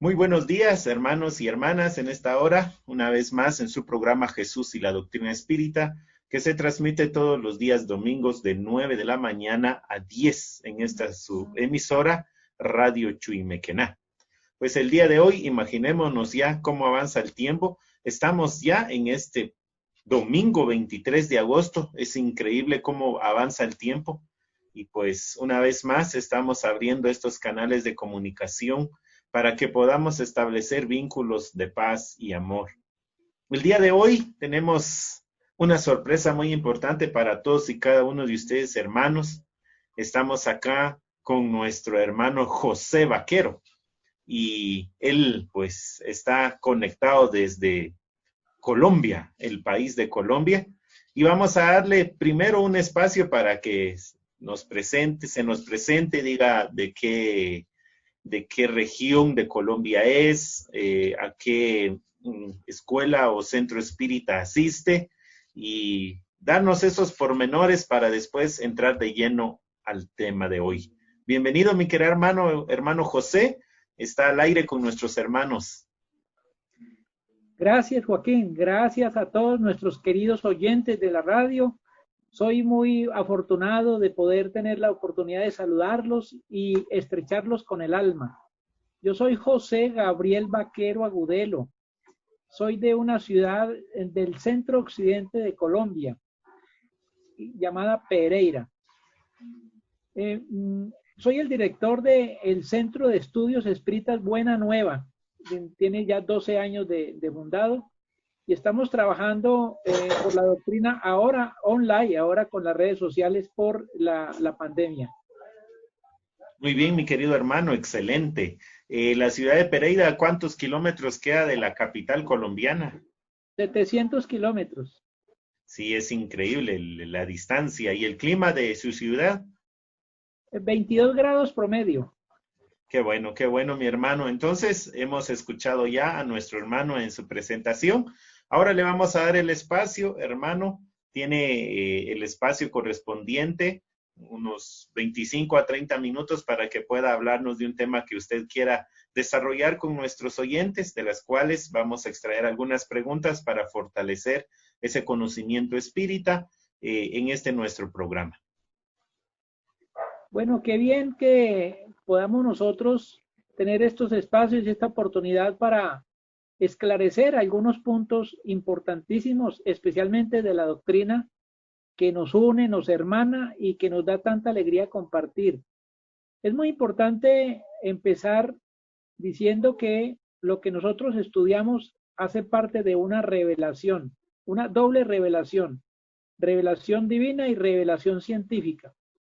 Muy buenos días, hermanos y hermanas, en esta hora, una vez más en su programa Jesús y la Doctrina Espírita, que se transmite todos los días domingos de 9 de la mañana a 10 en esta su emisora Radio Chuimequená. Pues el día de hoy, imaginémonos ya cómo avanza el tiempo. Estamos ya en este domingo 23 de agosto. Es increíble cómo avanza el tiempo. Y pues una vez más estamos abriendo estos canales de comunicación para que podamos establecer vínculos de paz y amor. El día de hoy tenemos una sorpresa muy importante para todos y cada uno de ustedes, hermanos. Estamos acá con nuestro hermano José Vaquero y él pues está conectado desde Colombia, el país de Colombia, y vamos a darle primero un espacio para que se nos presente, diga de qué región de Colombia es, a qué escuela o centro espírita asiste y darnos esos pormenores para después entrar de lleno al tema de hoy. Bienvenido, mi querido hermano José, está al aire con nuestros hermanos. Gracias, Joaquín. Gracias a todos nuestros queridos oyentes de la radio. Soy muy afortunado de poder tener la oportunidad de saludarlos y estrecharlos con el alma. Yo soy José Gabriel Vaquero Agudelo. Soy de una ciudad del centro occidente de Colombia, llamada Pereira. Soy el director del Centro de Estudios Espíritas Buena Nueva. Tiene ya 12 años de fundado y estamos trabajando por la doctrina ahora online, ahora con las redes sociales por la pandemia. Muy bien, mi querido hermano, excelente. La ciudad de Pereira, ¿a cuántos kilómetros queda de la capital colombiana? 700 kilómetros. Sí, es increíble la distancia. ¿Y el clima de su ciudad? 22 grados promedio. Qué bueno, mi hermano. Entonces, hemos escuchado ya a nuestro hermano en su presentación. Ahora le vamos a dar el espacio, hermano. Tiene el espacio correspondiente, unos 25 a 30 minutos para que pueda hablarnos de un tema que usted quiera desarrollar con nuestros oyentes, de las cuales vamos a extraer algunas preguntas para fortalecer ese conocimiento espírita en este nuestro programa. Bueno, qué bien que podamos nosotros tener estos espacios y esta oportunidad para esclarecer algunos puntos importantísimos, especialmente de la doctrina que nos une, nos hermana y que nos da tanta alegría compartir. Es muy importante empezar diciendo que lo que nosotros estudiamos hace parte de una revelación, una doble revelación, revelación divina y revelación científica.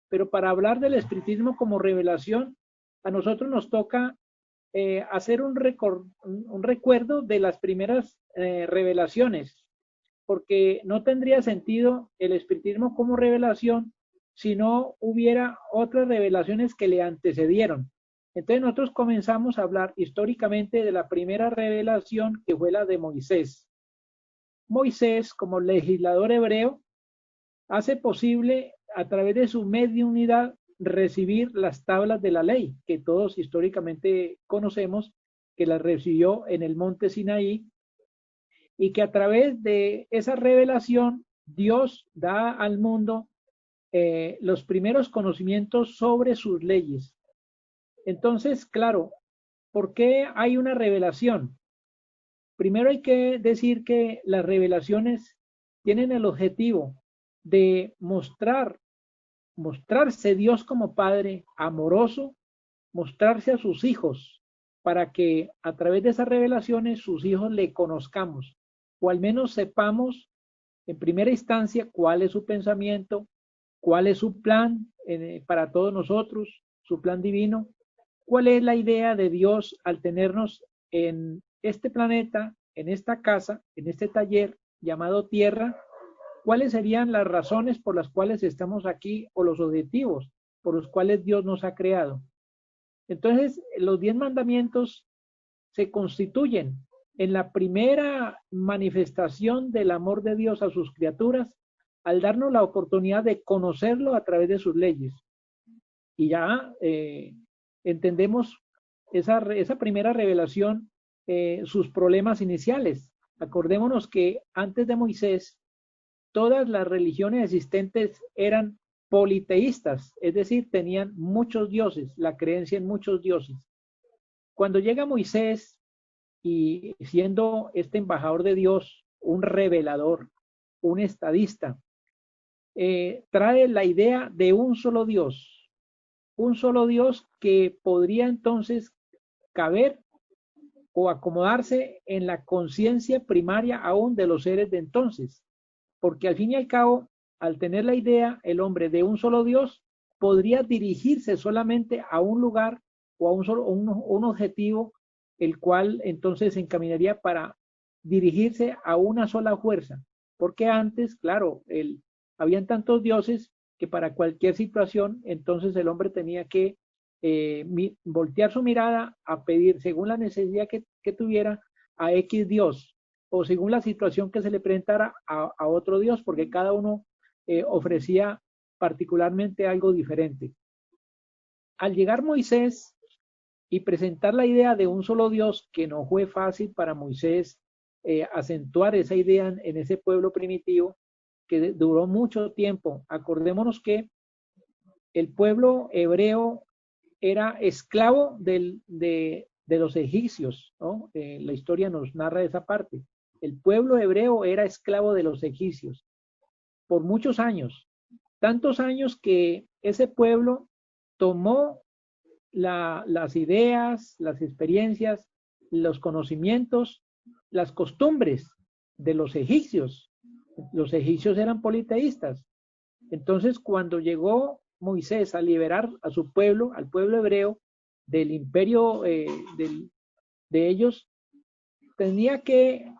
Pero para hablar del espiritismo como revelación, a nosotros nos toca hacer un recuerdo de las primeras revelaciones, porque no tendría sentido el espiritismo como revelación si no hubiera otras revelaciones que le antecedieron. Entonces nosotros comenzamos a hablar históricamente de la primera revelación, que fue la de Moisés. Moisés, como legislador hebreo, hace posible a través de su mediunidad recibir las tablas de la ley, que todos históricamente conocemos, que las recibió en el monte Sinaí, y que a través de esa revelación Dios da al mundo los primeros conocimientos sobre sus leyes. Entonces, claro, ¿por qué hay una revelación? Primero hay que decir que las revelaciones tienen el objetivo de mostrarse Dios como Padre amoroso, mostrarse a sus hijos, para que a través de esas revelaciones sus hijos le conozcamos, o al menos sepamos en primera instancia cuál es su pensamiento, cuál es su plan para todos nosotros, su plan divino, cuál es la idea de Dios al tenernos en este planeta, en esta casa, en este taller llamado Tierra. ¿Cuáles serían las razones por las cuales estamos aquí o los objetivos por los cuales Dios nos ha creado? Entonces, los 10 mandamientos se constituyen en la primera manifestación del amor de Dios a sus criaturas al darnos la oportunidad de conocerlo a través de sus leyes. Y ya entendemos esa primera revelación, sus problemas iniciales. Acordémonos que antes de Moisés, todas las religiones existentes eran politeístas, es decir, tenían muchos dioses, la creencia en muchos dioses. Cuando llega Moisés y siendo este embajador de Dios, un revelador, un estadista, trae la idea de un solo Dios que podría entonces caber o acomodarse en la conciencia primaria aún de los seres de entonces, porque al fin y al cabo, al tener la idea, el hombre de un solo Dios podría dirigirse solamente a un lugar o a un objetivo, el cual entonces se encaminaría para dirigirse a una sola fuerza, porque antes, claro, habían tantos dioses que para cualquier situación, entonces el hombre tenía que voltear su mirada a pedir, según la necesidad que tuviera, a X Dios, o según la situación que se le presentara a otro Dios, porque cada uno ofrecía particularmente algo diferente. Al llegar Moisés y presentar la idea de un solo Dios, que no fue fácil para Moisés acentuar esa idea en ese pueblo primitivo, que duró mucho tiempo. Acordémonos que el pueblo hebreo era esclavo de los egipcios, ¿no? La historia nos narra esa parte. El pueblo hebreo era esclavo de los egipcios por muchos años, tantos años que ese pueblo tomó las ideas, las experiencias, los conocimientos, las costumbres de los egipcios. Los egipcios eran politeístas. Entonces, cuando llegó Moisés a liberar a su pueblo, al pueblo hebreo, del imperio de ellos, tenía que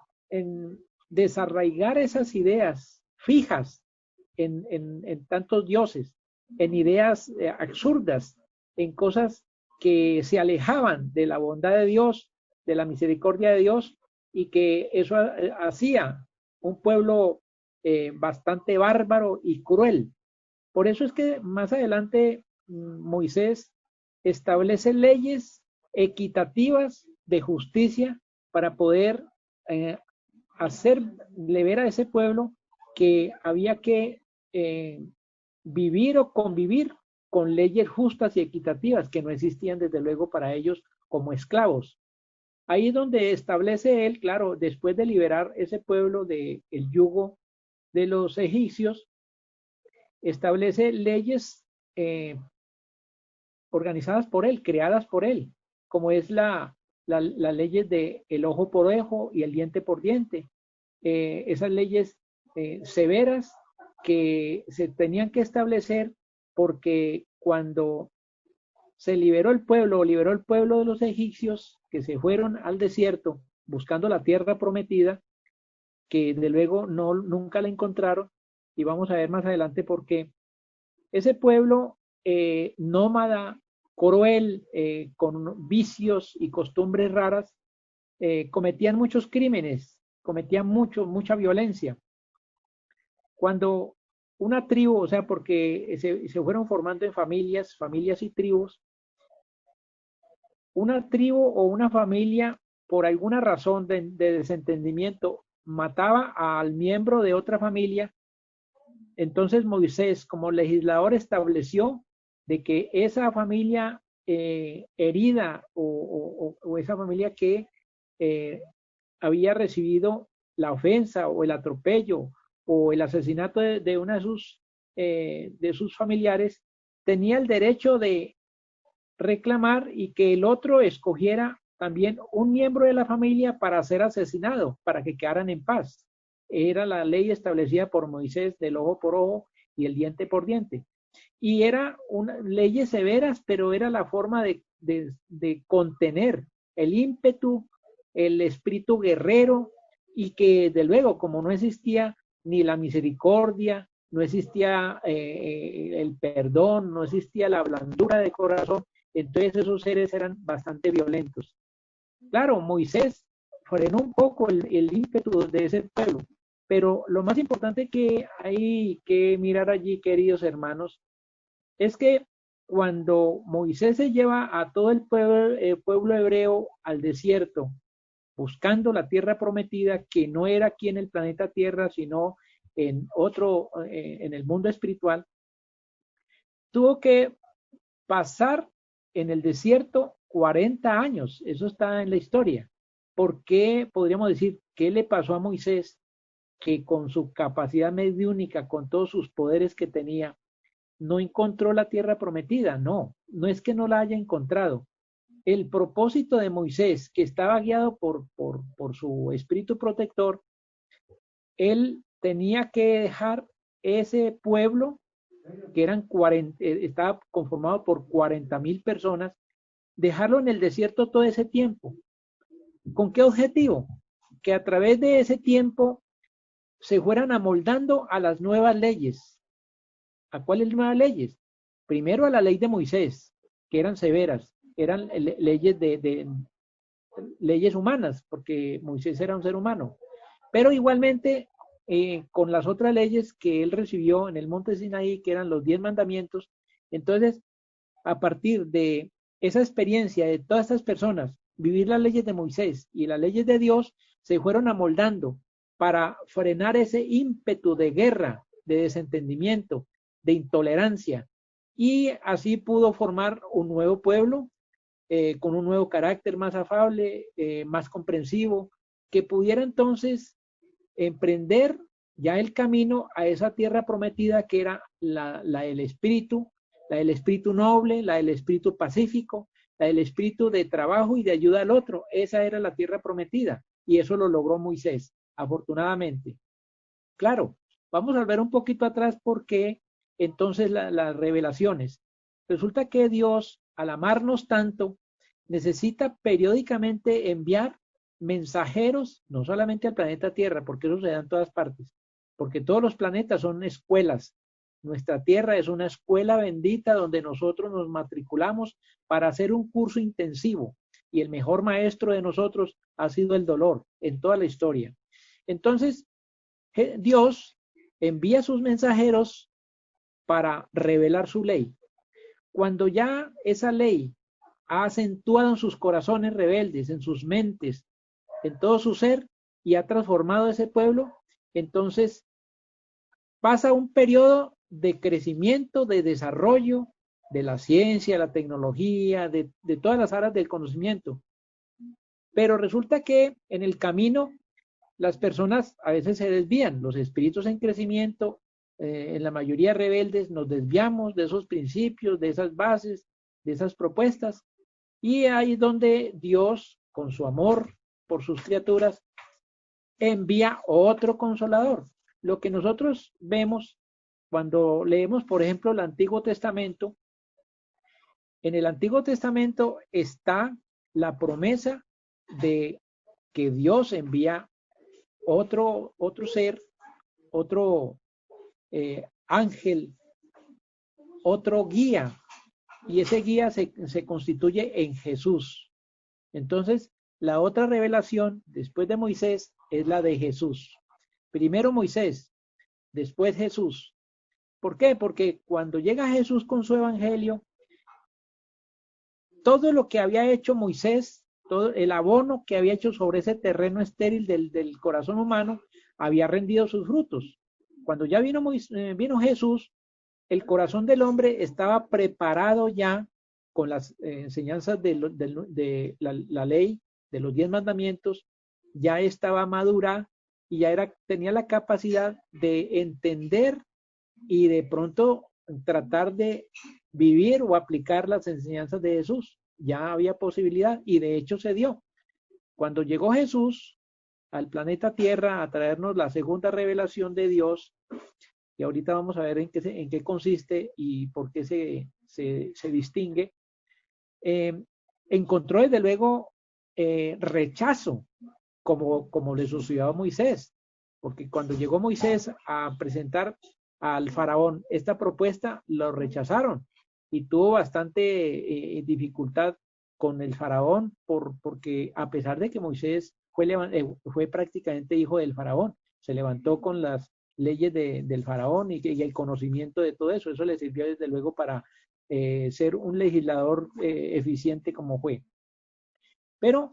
desarraigar esas ideas fijas en tantos dioses, en ideas absurdas, en cosas que se alejaban de la bondad de Dios, de la misericordia de Dios, y que eso hacía un pueblo bastante bárbaro y cruel. Por eso es que más adelante Moisés establece leyes equitativas de justicia para poder hacerle ver a ese pueblo que había que vivir o convivir con leyes justas y equitativas que no existían desde luego para ellos como esclavos. Ahí es donde establece él, claro, después de liberar ese pueblo del yugo de los egipcios, establece leyes organizadas por él, creadas por él, como es las leyes de el ojo por ojo y el diente por diente. Esas leyes severas que se tenían que establecer porque cuando se liberó el pueblo de los egipcios que se fueron al desierto buscando la tierra prometida, que de luego nunca la encontraron, y vamos a ver más adelante por qué. Ese pueblo nómada, cruel, con vicios y costumbres raras, cometían muchos crímenes, cometían mucha violencia. Cuando una tribu, o sea, porque se fueron formando en familias y tribus, una tribu o una familia, por alguna razón de desentendimiento, mataba al miembro de otra familia, entonces Moisés, como legislador, estableció de que esa familia herida o esa familia que había recibido la ofensa o el atropello o el asesinato de una de sus familiares, tenía el derecho de reclamar y que el otro escogiera también un miembro de la familia para ser asesinado, para que quedaran en paz. Era la ley establecida por Moisés del ojo por ojo y el diente por diente. Y era leyes severas, pero era la forma de contener el ímpetu, el espíritu guerrero, y que de luego, como no existía ni la misericordia, no existía el perdón, no existía la blandura de corazón, entonces esos seres eran bastante violentos. Claro, Moisés frenó un poco el ímpetu de ese pueblo, pero lo más importante que hay que mirar allí, queridos hermanos, es que cuando Moisés se lleva a todo el pueblo hebreo al desierto, buscando la tierra prometida, que no era aquí en el planeta Tierra, sino en otro, en el mundo espiritual, tuvo que pasar en el desierto 40 años. Eso está en la historia. ¿Por qué podríamos decir qué le pasó a Moisés que con su capacidad mediúnica, con todos sus poderes que tenía, no encontró la tierra prometida? No, no es que no la haya encontrado. El propósito de Moisés, que estaba guiado por su espíritu protector, él tenía que dejar ese pueblo, que estaba conformado por 40,000 personas, dejarlo en el desierto todo ese tiempo. ¿Con qué objetivo? Que a través de ese tiempo se fueran amoldando a las nuevas leyes. ¿A cuáles nuevas leyes? Primero a la ley de Moisés, que eran severas, eran leyes leyes humanas, porque Moisés era un ser humano. Pero igualmente con las otras leyes que él recibió en el monte Sinaí, que eran los 10 mandamientos. Entonces, a partir de esa experiencia de todas estas personas, vivir las leyes de Moisés y las leyes de Dios, se fueron amoldando para frenar ese ímpetu de guerra, de desentendimiento, de intolerancia. Y así pudo formar un nuevo pueblo, con un nuevo carácter más afable, más comprensivo, que pudiera entonces emprender ya el camino a esa tierra prometida, que era la del espíritu noble, la del espíritu pacífico, la del espíritu de trabajo y de ayuda al otro. Esa era la tierra prometida, y eso lo logró Moisés, afortunadamente. Claro, vamos a ver un poquito atrás porque entonces las revelaciones. Resulta que Dios, al amarnos tanto, necesita periódicamente enviar mensajeros, no solamente al planeta Tierra, porque eso se da en todas partes, porque todos los planetas son escuelas. Nuestra Tierra es una escuela bendita donde nosotros nos matriculamos para hacer un curso intensivo, y el mejor maestro de nosotros ha sido el dolor en toda la historia. Entonces, Dios envía sus mensajeros para revelar su ley. Cuando ya esa ley ha acentuado en sus corazones rebeldes, en sus mentes, en todo su ser, y ha transformado ese pueblo, entonces pasa un periodo de crecimiento, de desarrollo de la ciencia, la tecnología, de todas las áreas del conocimiento. Pero resulta que en el camino las personas a veces se desvían, los espíritus en crecimiento, en la mayoría rebeldes, nos desviamos de esos principios, de esas bases, de esas propuestas, y ahí es donde Dios, con su amor por sus criaturas, envía otro consolador. Lo que nosotros vemos cuando leemos, por ejemplo, el Antiguo Testamento, en el Antiguo Testamento está la promesa de que Dios envía otro ser, otro ángel, otro guía, y ese guía se constituye en Jesús. Entonces, la otra revelación después de Moisés es la de Jesús. Primero Moisés, después Jesús. ¿Por qué? Porque cuando llega Jesús con su evangelio, todo lo que había hecho Moisés, todo el abono que había hecho sobre ese terreno estéril del corazón humano, había rendido sus frutos. Cuando ya vino Jesús, el corazón del hombre estaba preparado ya con las enseñanzas de la ley, de los 10 mandamientos, ya estaba madura y ya tenía la capacidad de entender y de pronto tratar de vivir o aplicar las enseñanzas de Jesús. Ya había posibilidad, y de hecho se dio. Cuando llegó Jesús al planeta Tierra a traernos la segunda revelación de Dios, y ahorita vamos a ver en qué consiste y por qué se distingue, encontró desde luego rechazo, como le sucedió a Moisés, porque cuando llegó Moisés a presentar al faraón esta propuesta, lo rechazaron y tuvo bastante dificultad con el faraón, porque a pesar de que Moisés fue prácticamente hijo del faraón, se levantó con las leyes del faraón y el conocimiento de todo eso. Eso le sirvió desde luego para ser un legislador eficiente como fue. Pero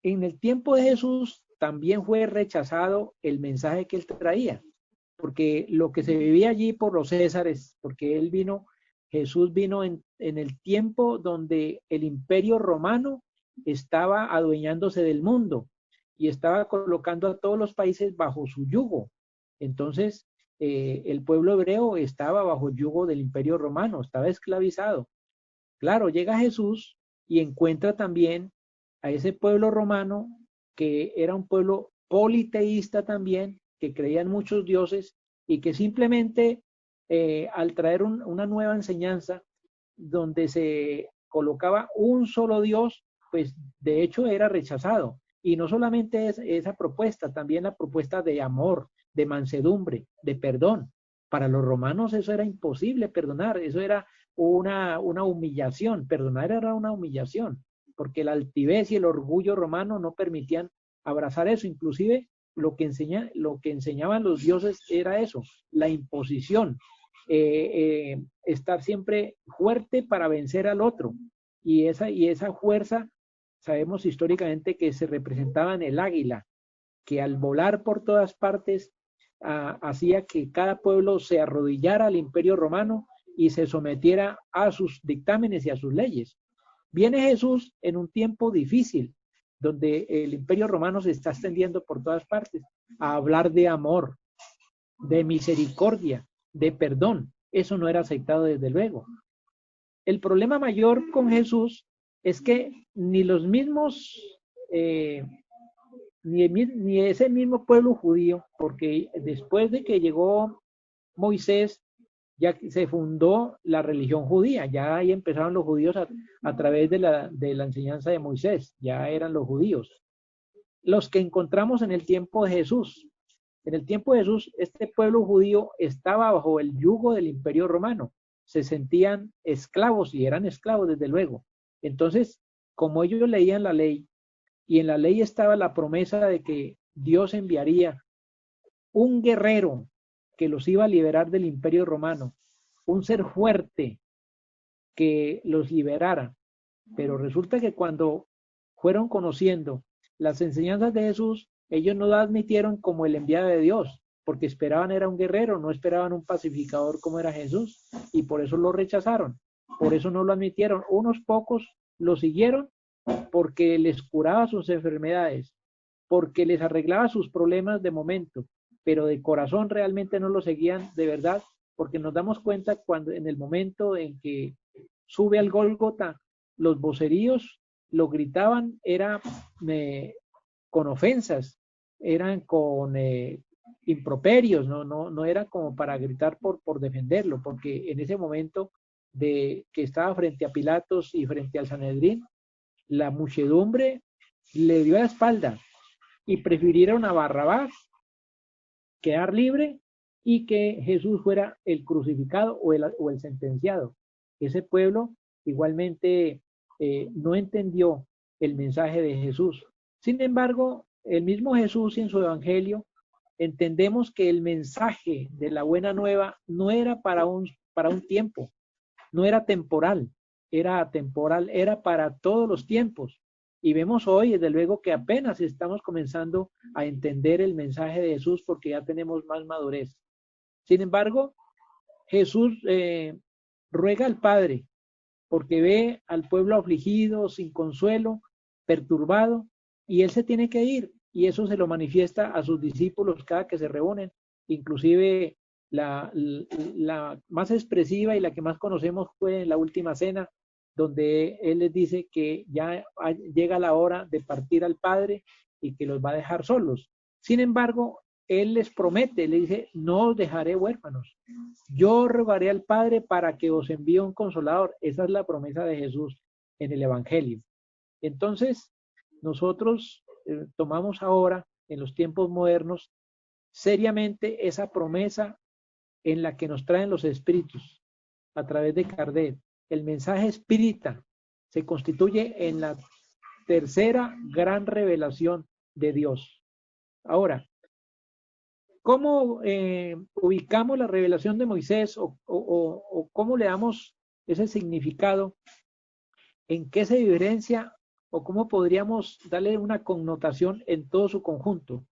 en el tiempo de Jesús también fue rechazado el mensaje que él traía, porque lo que se vivía allí por los Césares, porque Jesús vino en el tiempo donde el imperio romano estaba adueñándose del mundo y estaba colocando a todos los países bajo su yugo. Entonces, el pueblo hebreo estaba bajo el yugo del imperio romano, estaba esclavizado. Claro, llega Jesús y encuentra también a ese pueblo romano que era un pueblo politeísta también, que creían muchos dioses y que simplemente al traer una nueva enseñanza donde se colocaba un solo Dios, pues de hecho era rechazado. Y no solamente esa propuesta, también la propuesta de amor, de mansedumbre, de perdón. Para los romanos eso era imposible perdonar, eso era una humillación, perdonar era una humillación, porque la altivez y el orgullo romano no permitían abrazar eso, inclusive lo que enseñaban los dioses era eso, la imposición, estar siempre fuerte para vencer al otro, y esa fuerza, sabemos históricamente que se representaba en el águila, que al volar por todas partes hacía que cada pueblo se arrodillara al imperio romano y se sometiera a sus dictámenes y a sus leyes. Viene Jesús en un tiempo difícil, donde el imperio romano se está extendiendo por todas partes, a hablar de amor, de misericordia, de perdón. Eso no era aceptado desde luego. El problema mayor con Jesús es que ni los mismos, ni ese mismo pueblo judío, porque después de que llegó Moisés, ya se fundó la religión judía, ya ahí empezaron los judíos a través de la enseñanza de Moisés, ya eran los judíos. Los que encontramos en el tiempo de Jesús. En el tiempo de Jesús, este pueblo judío estaba bajo el yugo del imperio romano, se sentían esclavos y eran esclavos desde luego. Entonces, como ellos leían la ley, y en la ley estaba la promesa de que Dios enviaría un guerrero que los iba a liberar del imperio romano, un ser fuerte que los liberara. Pero resulta que cuando fueron conociendo las enseñanzas de Jesús, ellos no lo admitieron como el enviado de Dios, porque esperaban era un guerrero, no esperaban un pacificador como era Jesús, y por eso lo rechazaron, por eso no lo admitieron. Unos pocos lo siguieron porque les curaba sus enfermedades, porque les arreglaba sus problemas de momento, pero de corazón realmente no lo seguían de verdad, porque nos damos cuenta cuando en el momento en que sube al Gólgota, los voceríos lo gritaban, era con ofensas, eran con improperios, no era como para gritar por defenderlo, porque en ese momento de que estaba frente a Pilatos y frente al Sanedrín, la muchedumbre le dio la espalda y prefirieron a Barrabás quedar libre y que Jesús fuera el crucificado o el sentenciado. Ese pueblo igualmente no entendió el mensaje de Jesús. Sin embargo, el mismo Jesús en su evangelio entendemos que el mensaje de la buena nueva no era para un tiempo, no era temporal, era atemporal, era para todos los tiempos. Y vemos hoy, desde luego, que apenas estamos comenzando a entender el mensaje de Jesús porque ya tenemos más madurez. Sin embargo, Jesús ruega al Padre porque ve al pueblo afligido, sin consuelo, perturbado, y él se tiene que ir. Y eso se lo manifiesta a sus discípulos cada que se reúnen. Inclusive la más expresiva y la que más conocemos fue en la última cena, donde él les dice que ya llega la hora de partir al Padre y que los va a dejar solos. Sin embargo, él les promete, le dice, no os dejaré huérfanos. Yo rogaré al Padre para que os envíe un consolador. Esa es la promesa de Jesús en el Evangelio. Entonces, nosotros tomamos ahora, en los tiempos modernos, seriamente esa promesa en la que nos traen los espíritus a través de Kardec. El mensaje espírita se constituye en la tercera gran revelación de Dios. Ahora, ¿cómo ubicamos la revelación de Moisés o cómo le damos ese significado, ¿en qué se diferencia o cómo podríamos darle una connotación en todo su conjunto?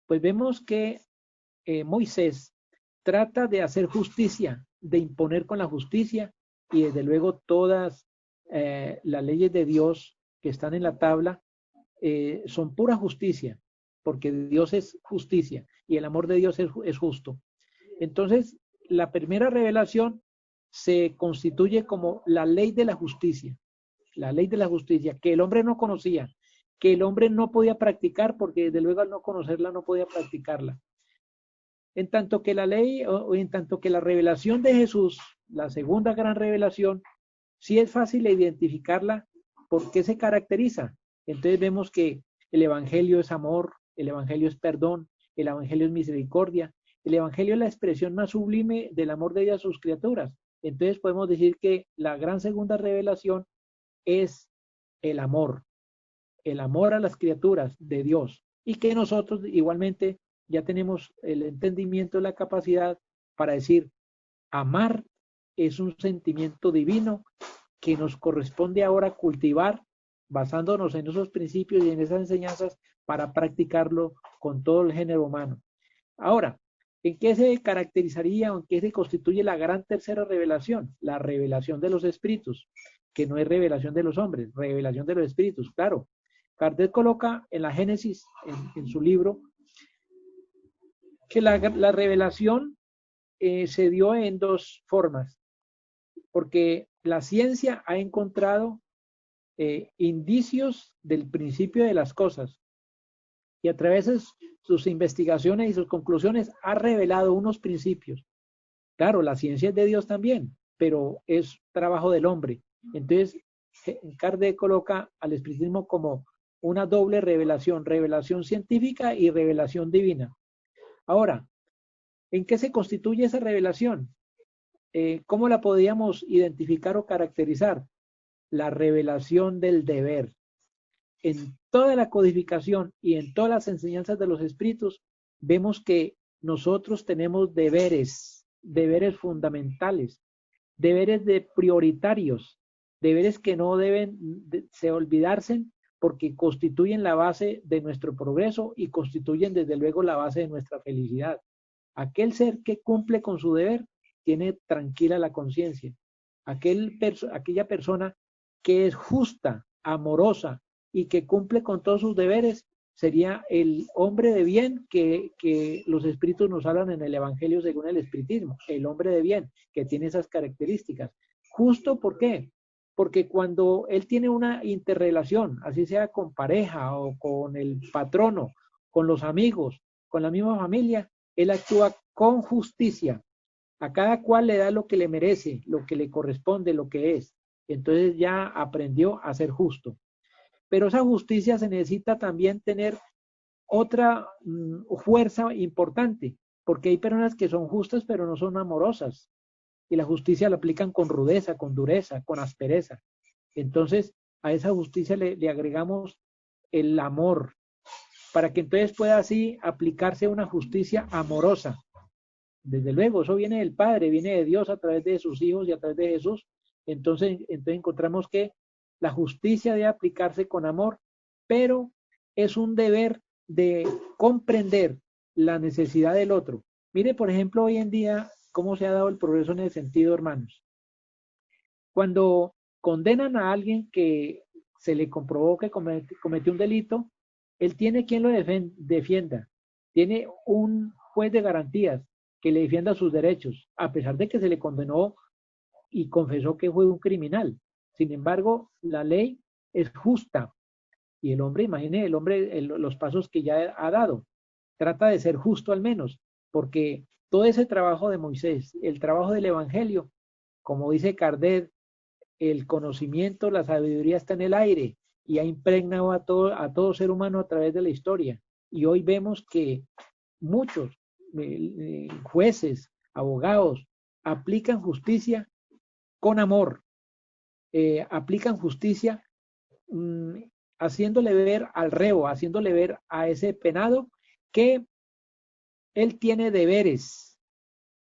Pues vemos que Moisés trata de hacer justicia, de imponer con la justicia, y desde luego todas las leyes de Dios que están en la tabla son pura justicia, porque Dios es justicia y el amor de Dios es justo. Entonces, la primera revelación se constituye como la ley de la justicia, que el hombre no conocía, que el hombre no podía practicar, porque desde luego al no conocerla no podía practicarla. En tanto que la ley, o en tanto que la revelación de Jesús, la segunda gran revelación, sí es fácil identificarla. ¿Por qué se caracteriza? Entonces vemos que el Evangelio es amor, el Evangelio es perdón, el Evangelio es misericordia, el Evangelio es la expresión más sublime del amor de Dios a sus criaturas. Entonces podemos decir que la gran segunda revelación es el amor a las criaturas de Dios, y que nosotros igualmente ya tenemos el entendimiento, la capacidad para decir, amar es un sentimiento divino que nos corresponde ahora cultivar basándonos en esos principios y en esas enseñanzas para practicarlo con todo el género humano. Ahora, ¿en qué se caracterizaría o en qué se constituye la gran tercera revelación? La revelación de los espíritus, que no es revelación de los hombres, revelación de los espíritus, claro. Kardec coloca en la Génesis, en su libro, que la revelación se dio en dos formas, porque la ciencia ha encontrado indicios del principio de las cosas, y a través de sus investigaciones y sus conclusiones ha revelado unos principios. Claro, la ciencia es de Dios también, pero es trabajo del hombre. Entonces, Kardec coloca al espiritismo como una doble revelación, revelación científica y revelación divina. Ahora, ¿en qué se constituye esa revelación? ¿Cómo la podríamos identificar o caracterizar? La revelación del deber. En toda la codificación y en todas las enseñanzas de los espíritus, vemos que nosotros tenemos deberes fundamentales, deberes prioritarios, deberes que no deben se olvidarse, porque constituyen la base de nuestro progreso y constituyen desde luego la base de nuestra felicidad. Aquel ser que cumple con su deber tiene tranquila la conciencia. Aquella persona que es justa, amorosa y que cumple con todos sus deberes sería el hombre de bien que los espíritus nos hablan en el Evangelio según el espiritismo, el hombre de bien que tiene esas características. Justo, ¿por qué? Porque cuando él tiene una interrelación, así sea con pareja o con el patrono, con los amigos, con la misma familia, él actúa con justicia. A cada cual le da lo que le merece, lo que le corresponde, lo que es. Entonces ya aprendió a ser justo. Pero esa justicia se necesita también tener otra fuerza importante, porque hay personas que son justas pero no son amorosas, y la justicia la aplican con rudeza, con dureza, con aspereza. Entonces a esa justicia le agregamos el amor, para que entonces pueda así aplicarse una justicia amorosa. Desde luego, eso viene del Padre, viene de Dios a través de sus hijos y a través de Jesús. Entonces encontramos que la justicia debe aplicarse con amor, pero es un deber de comprender la necesidad del otro. Mire, por ejemplo, hoy en día, cómo se ha dado el progreso en ese sentido, hermanos. Cuando condenan a alguien que se le comprobó que cometió un delito, él tiene quien lo defienda, tiene un juez de garantías que le defienda sus derechos, a pesar de que se le condenó y confesó que fue un criminal. Sin embargo, la ley es justa, y el hombre, imagine el hombre los pasos que ya ha dado, trata de ser justo al menos, porque todo ese trabajo de Moisés, el trabajo del Evangelio, como dice Kardec, el conocimiento, la sabiduría está en el aire y ha impregnado a todo ser humano a través de la historia. Y hoy vemos que muchos jueces, abogados, aplican justicia con amor, aplican justicia haciéndole ver al reo, haciéndole ver a ese penado que él tiene deberes,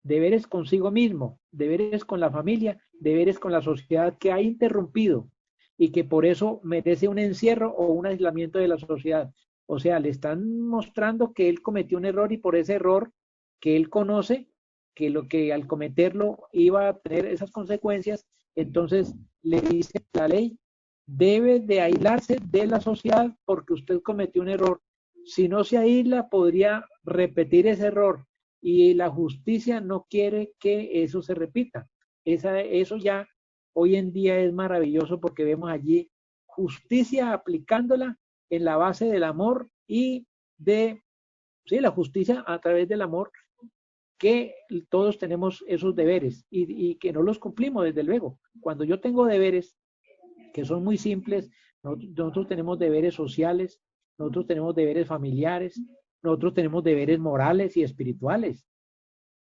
deberes consigo mismo, deberes con la familia, deberes con la sociedad que ha interrumpido y que por eso merece un encierro o un aislamiento de la sociedad. O sea, le están mostrando que él cometió un error y por ese error que él conoce, que lo que al cometerlo iba a tener esas consecuencias, entonces le dice la ley, debe de aislarse de la sociedad porque usted cometió un error. Si no se aísla, podría repetir ese error y la justicia no quiere que eso se repita. Eso ya hoy en día es maravilloso porque vemos allí justicia aplicándola en la base del amor y de, sí, la justicia a través del amor, que todos tenemos esos deberes y que no los cumplimos, desde luego. Cuando yo tengo deberes que son muy simples, nosotros tenemos deberes sociales, nosotros tenemos deberes familiares, nosotros tenemos deberes morales y espirituales.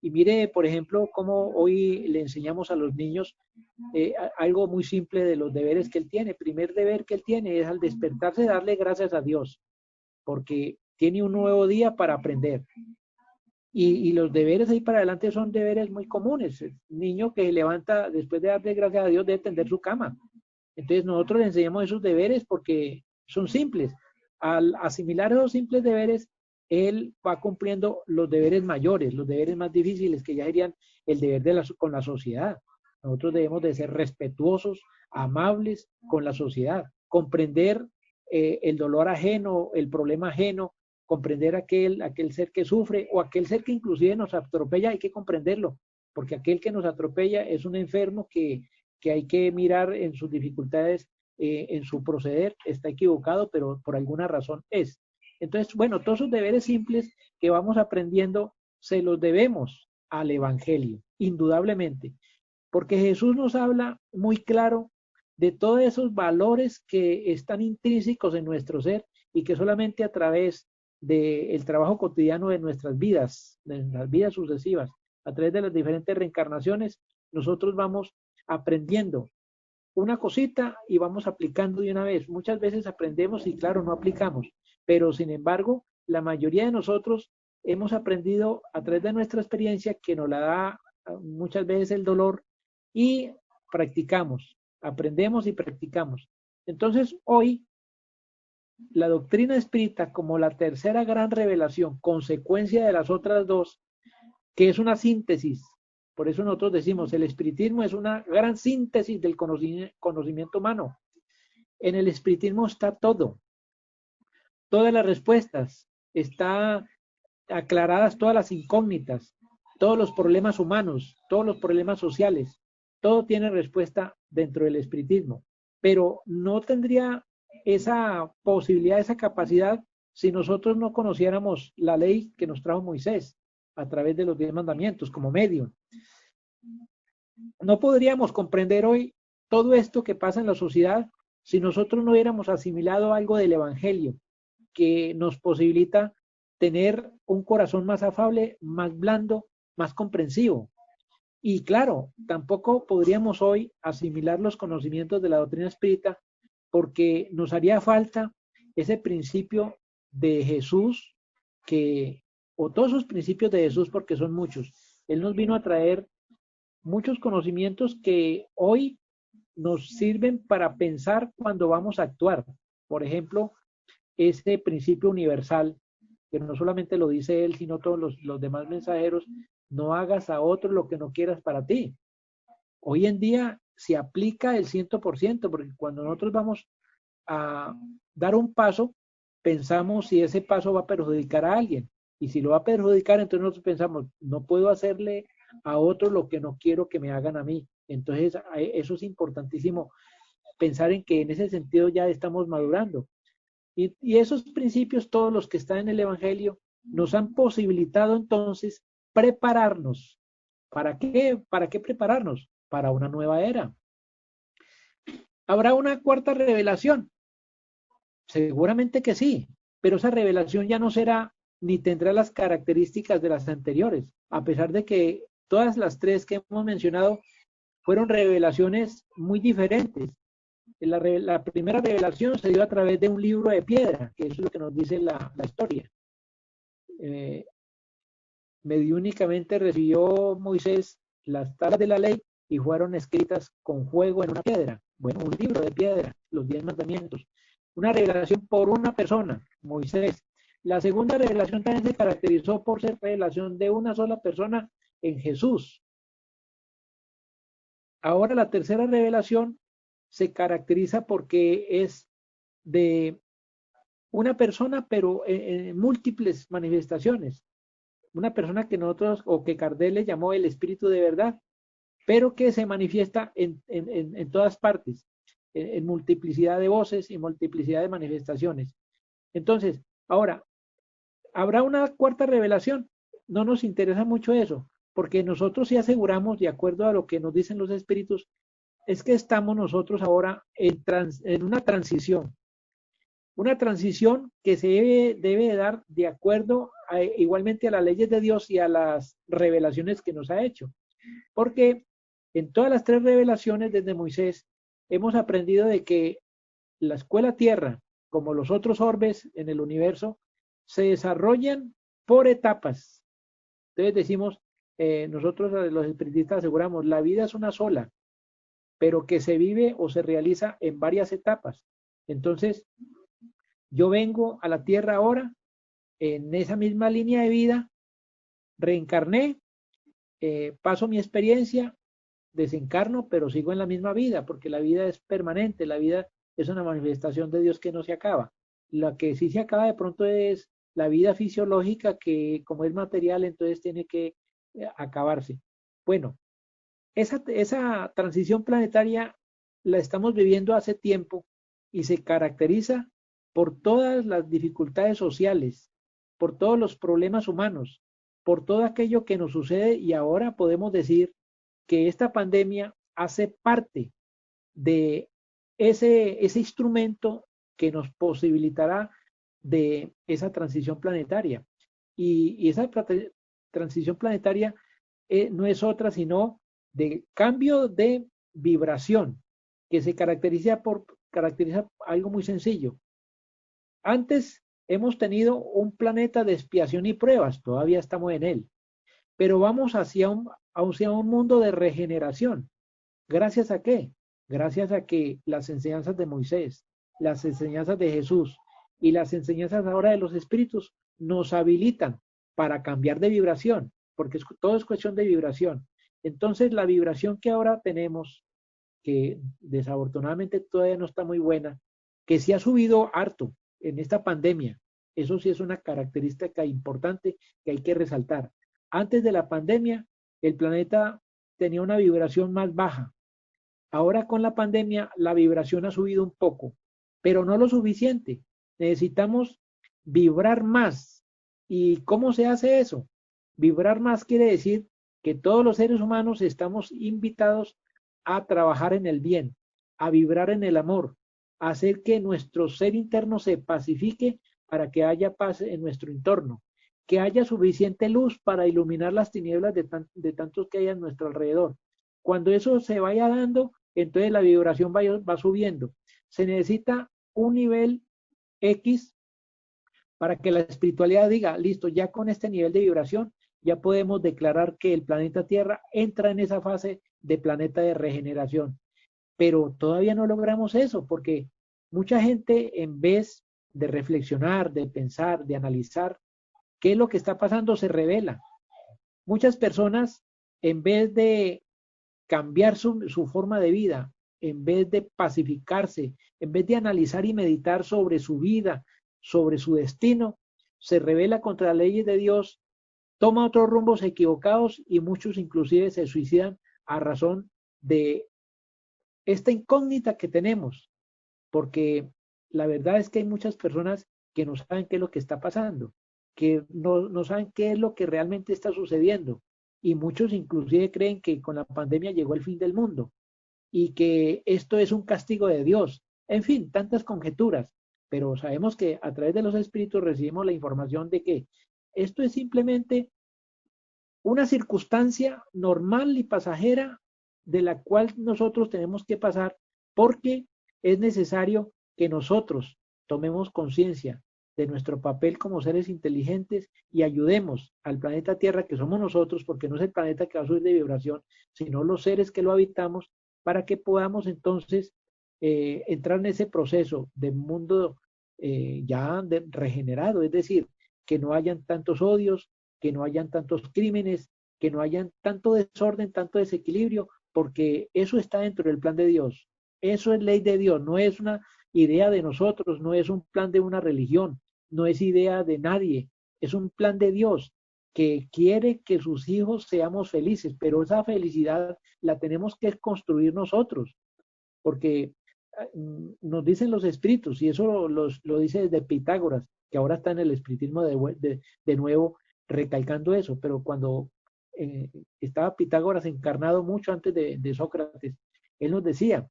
Y mire, por ejemplo, cómo hoy le enseñamos a los niños algo muy simple de los deberes que él tiene. El primer deber que él tiene es al despertarse darle gracias a Dios, porque tiene un nuevo día para aprender. Y los deberes ahí para adelante son deberes muy comunes. El niño que se levanta después de darle gracias a Dios debe tender su cama. Entonces nosotros le enseñamos esos deberes porque son simples. Al asimilar esos simples deberes, él va cumpliendo los deberes mayores, los deberes más difíciles, que ya serían el deber con la sociedad. Nosotros debemos de ser respetuosos, amables con la sociedad, comprender el dolor ajeno, el problema ajeno, comprender aquel ser que sufre o aquel ser que inclusive nos atropella, hay que comprenderlo, porque aquel que nos atropella es un enfermo que hay que mirar en sus dificultades, en su proceder, está equivocado, pero por alguna razón es. Entonces, bueno, todos esos deberes simples que vamos aprendiendo, se los debemos al Evangelio, indudablemente, porque Jesús nos habla muy claro de todos esos valores que están intrínsecos en nuestro ser y que solamente a través del trabajo cotidiano de nuestras vidas sucesivas, a través de las diferentes reencarnaciones, nosotros vamos aprendiendo una cosita y vamos aplicando de una vez. Muchas veces aprendemos y claro, no aplicamos, pero sin embargo, la mayoría de nosotros hemos aprendido a través de nuestra experiencia que nos la da muchas veces el dolor y practicamos, aprendemos y practicamos. Entonces, hoy, la doctrina espírita como la tercera gran revelación, consecuencia de las otras dos, que es una síntesis. Por eso nosotros decimos, el espiritismo es una gran síntesis del conocimiento humano. En el espiritismo está todo, todas las respuestas, está aclaradas todas las incógnitas, todos los problemas humanos, todos los problemas sociales, todo tiene respuesta dentro del espiritismo, pero no tendría esa posibilidad, esa capacidad, si nosotros no conociéramos la ley que nos trajo Moisés a través de los 10 mandamientos como medio. No podríamos comprender hoy todo esto que pasa en la sociedad si nosotros no hubiéramos asimilado algo del Evangelio que nos posibilita tener un corazón más afable, más blando, más comprensivo. Y claro, tampoco podríamos hoy asimilar los conocimientos de la doctrina espírita porque nos haría falta ese principio de Jesús o todos esos principios de Jesús, porque son muchos. Él nos vino a traer muchos conocimientos que hoy nos sirven para pensar cuando vamos a actuar. Por ejemplo, ese principio universal, que no solamente lo dice él, sino todos los demás mensajeros, no hagas a otro lo que no quieras para ti. Hoy en día se aplica el 100%, porque cuando nosotros vamos a dar un paso, pensamos si ese paso va a perjudicar a alguien. Y si lo va a perjudicar, entonces nosotros pensamos, no puedo hacerle a otro lo que no quiero que me hagan a mí. Entonces, eso es importantísimo, pensar en que en ese sentido ya estamos madurando. Y esos principios, todos los que están en el Evangelio, nos han posibilitado entonces prepararnos. ¿Para qué? ¿Para qué prepararnos? Para una nueva era. ¿Habrá una cuarta revelación? Seguramente que sí, pero esa revelación ya no será ni tendrá las características de las anteriores, a pesar de que todas las tres que hemos mencionado fueron revelaciones muy diferentes. La primera revelación se dio a través de un libro de piedra, que es lo que nos dice la historia. Mediúnicamente recibió Moisés las tablas de la ley y fueron escritas con fuego en una piedra. Bueno, un libro de piedra, los 10 mandamientos. Una revelación por una persona, Moisés. La segunda revelación también se caracterizó por ser revelación de una sola persona en Jesús. Ahora la tercera revelación se caracteriza porque es de una persona, pero en múltiples manifestaciones. Una persona que nosotros, o que Kardec le llamó el espíritu de verdad, pero que se manifiesta en todas partes, en multiplicidad de voces y multiplicidad de manifestaciones. Entonces, ahora, ¿habrá una cuarta revelación? No nos interesa mucho eso, porque nosotros sí aseguramos, de acuerdo a lo que nos dicen los espíritus, es que estamos nosotros ahora en una transición que se debe dar de acuerdo igualmente a las leyes de Dios y a las revelaciones que nos ha hecho. Porque en todas las tres revelaciones desde Moisés hemos aprendido de que la escuela tierra, como los otros orbes en el universo, se desarrollan por etapas. Entonces decimos, nosotros los espiritistas aseguramos, la vida es una sola, pero que se vive o se realiza en varias etapas. Entonces, yo vengo a la tierra ahora, en esa misma línea de vida, reencarné, paso mi experiencia, desencarno, pero sigo en la misma vida, porque la vida es permanente, la vida es una manifestación de Dios que no se acaba. La que sí se acaba de pronto es la vida fisiológica, que como es material, entonces tiene que acabarse. Bueno, esa transición planetaria la estamos viviendo hace tiempo y se caracteriza por todas las dificultades sociales, por todos los problemas humanos, por todo aquello que nos sucede, y ahora podemos decir que esta pandemia hace parte de ese instrumento que nos posibilitará de esa transición planetaria. Y esa transición planetaria no es otra sino de cambio de vibración, que se caracteriza algo muy sencillo. Antes hemos tenido un planeta de expiación y pruebas, todavía estamos en él, pero vamos hacia un mundo de regeneración. ¿Gracias a qué? Gracias a que las enseñanzas de Moisés, las enseñanzas de Jesús y las enseñanzas ahora de los espíritus nos habilitan para cambiar de vibración, porque todo es cuestión de vibración. Entonces, la vibración que ahora tenemos, que desafortunadamente todavía no está muy buena, que sí ha subido harto en esta pandemia, eso sí es una característica importante que hay que resaltar. Antes de la pandemia, el planeta tenía una vibración más baja. Ahora con la pandemia, la vibración ha subido un poco, pero no lo suficiente. Necesitamos vibrar más. ¿Y cómo se hace eso? Vibrar más quiere decir que todos los seres humanos estamos invitados a trabajar en el bien, a vibrar en el amor, a hacer que nuestro ser interno se pacifique para que haya paz en nuestro entorno, que haya suficiente luz para iluminar las tinieblas de tantos que hay a nuestro alrededor. Cuando eso se vaya dando, entonces la vibración va subiendo. Se necesita un nivel X para que la espiritualidad diga, listo, ya con este nivel de vibración, ya podemos declarar que el planeta Tierra entra en esa fase de planeta de regeneración. Pero todavía no logramos eso, porque mucha gente, en vez de reflexionar, de pensar, de analizar qué es lo que está pasando, se revela. Muchas personas, en vez de cambiar su forma de vida, en vez de pacificarse, en vez de analizar y meditar sobre su vida, sobre su destino, se rebela contra las leyes de Dios, toma otros rumbos equivocados y muchos inclusive se suicidan a razón de esta incógnita que tenemos, porque la verdad es que hay muchas personas que no saben qué es lo que está pasando, que no saben qué es lo que realmente está sucediendo, y muchos inclusive creen que con la pandemia llegó el fin del mundo y que esto es un castigo de Dios. En fin, tantas conjeturas, pero sabemos que a través de los espíritus recibimos la información de que esto es simplemente una circunstancia normal y pasajera de la cual nosotros tenemos que pasar, porque es necesario que nosotros tomemos conciencia de nuestro papel como seres inteligentes y ayudemos al planeta Tierra, que somos nosotros, porque no es el planeta que va a subir de vibración, sino los seres que lo habitamos, para que podamos entonces entrar en ese proceso de mundo regenerado, es decir, que no hayan tantos odios, que no hayan tantos crímenes, que no hayan tanto desorden, tanto desequilibrio, porque eso está dentro del plan de Dios. Eso es ley de Dios, no es una idea de nosotros, no es un plan de una religión, no es idea de nadie, es un plan de Dios que quiere que sus hijos seamos felices, pero esa felicidad la tenemos que construir nosotros, porque nos dicen los espíritus, y eso lo dice desde Pitágoras, que ahora está en el espiritismo de nuevo recalcando eso, pero cuando estaba Pitágoras encarnado mucho antes de Sócrates, él nos decía,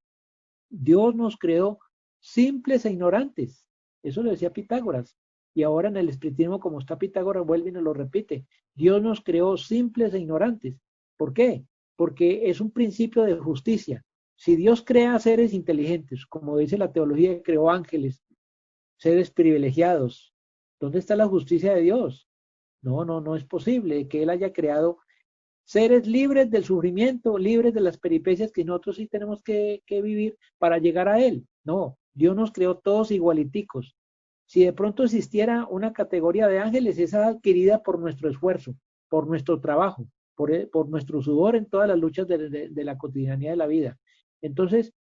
Dios nos creó simples e ignorantes. Eso lo decía Pitágoras. Y ahora en el espiritismo, como está Pitágoras, vuelve y nos lo repite. Dios nos creó simples e ignorantes. ¿Por qué? Porque es un principio de justicia. Si Dios crea seres inteligentes, como dice la teología, creó ángeles, seres privilegiados, ¿dónde está la justicia de Dios? No es posible que Él haya creado seres libres del sufrimiento, libres de las peripecias que nosotros sí tenemos que vivir para llegar a Él. No, Dios nos creó todos igualiticos. Si de pronto existiera una categoría de ángeles, esa adquirida por nuestro esfuerzo, por nuestro trabajo, por nuestro sudor en todas las luchas de la cotidianidad de la vida. Entonces,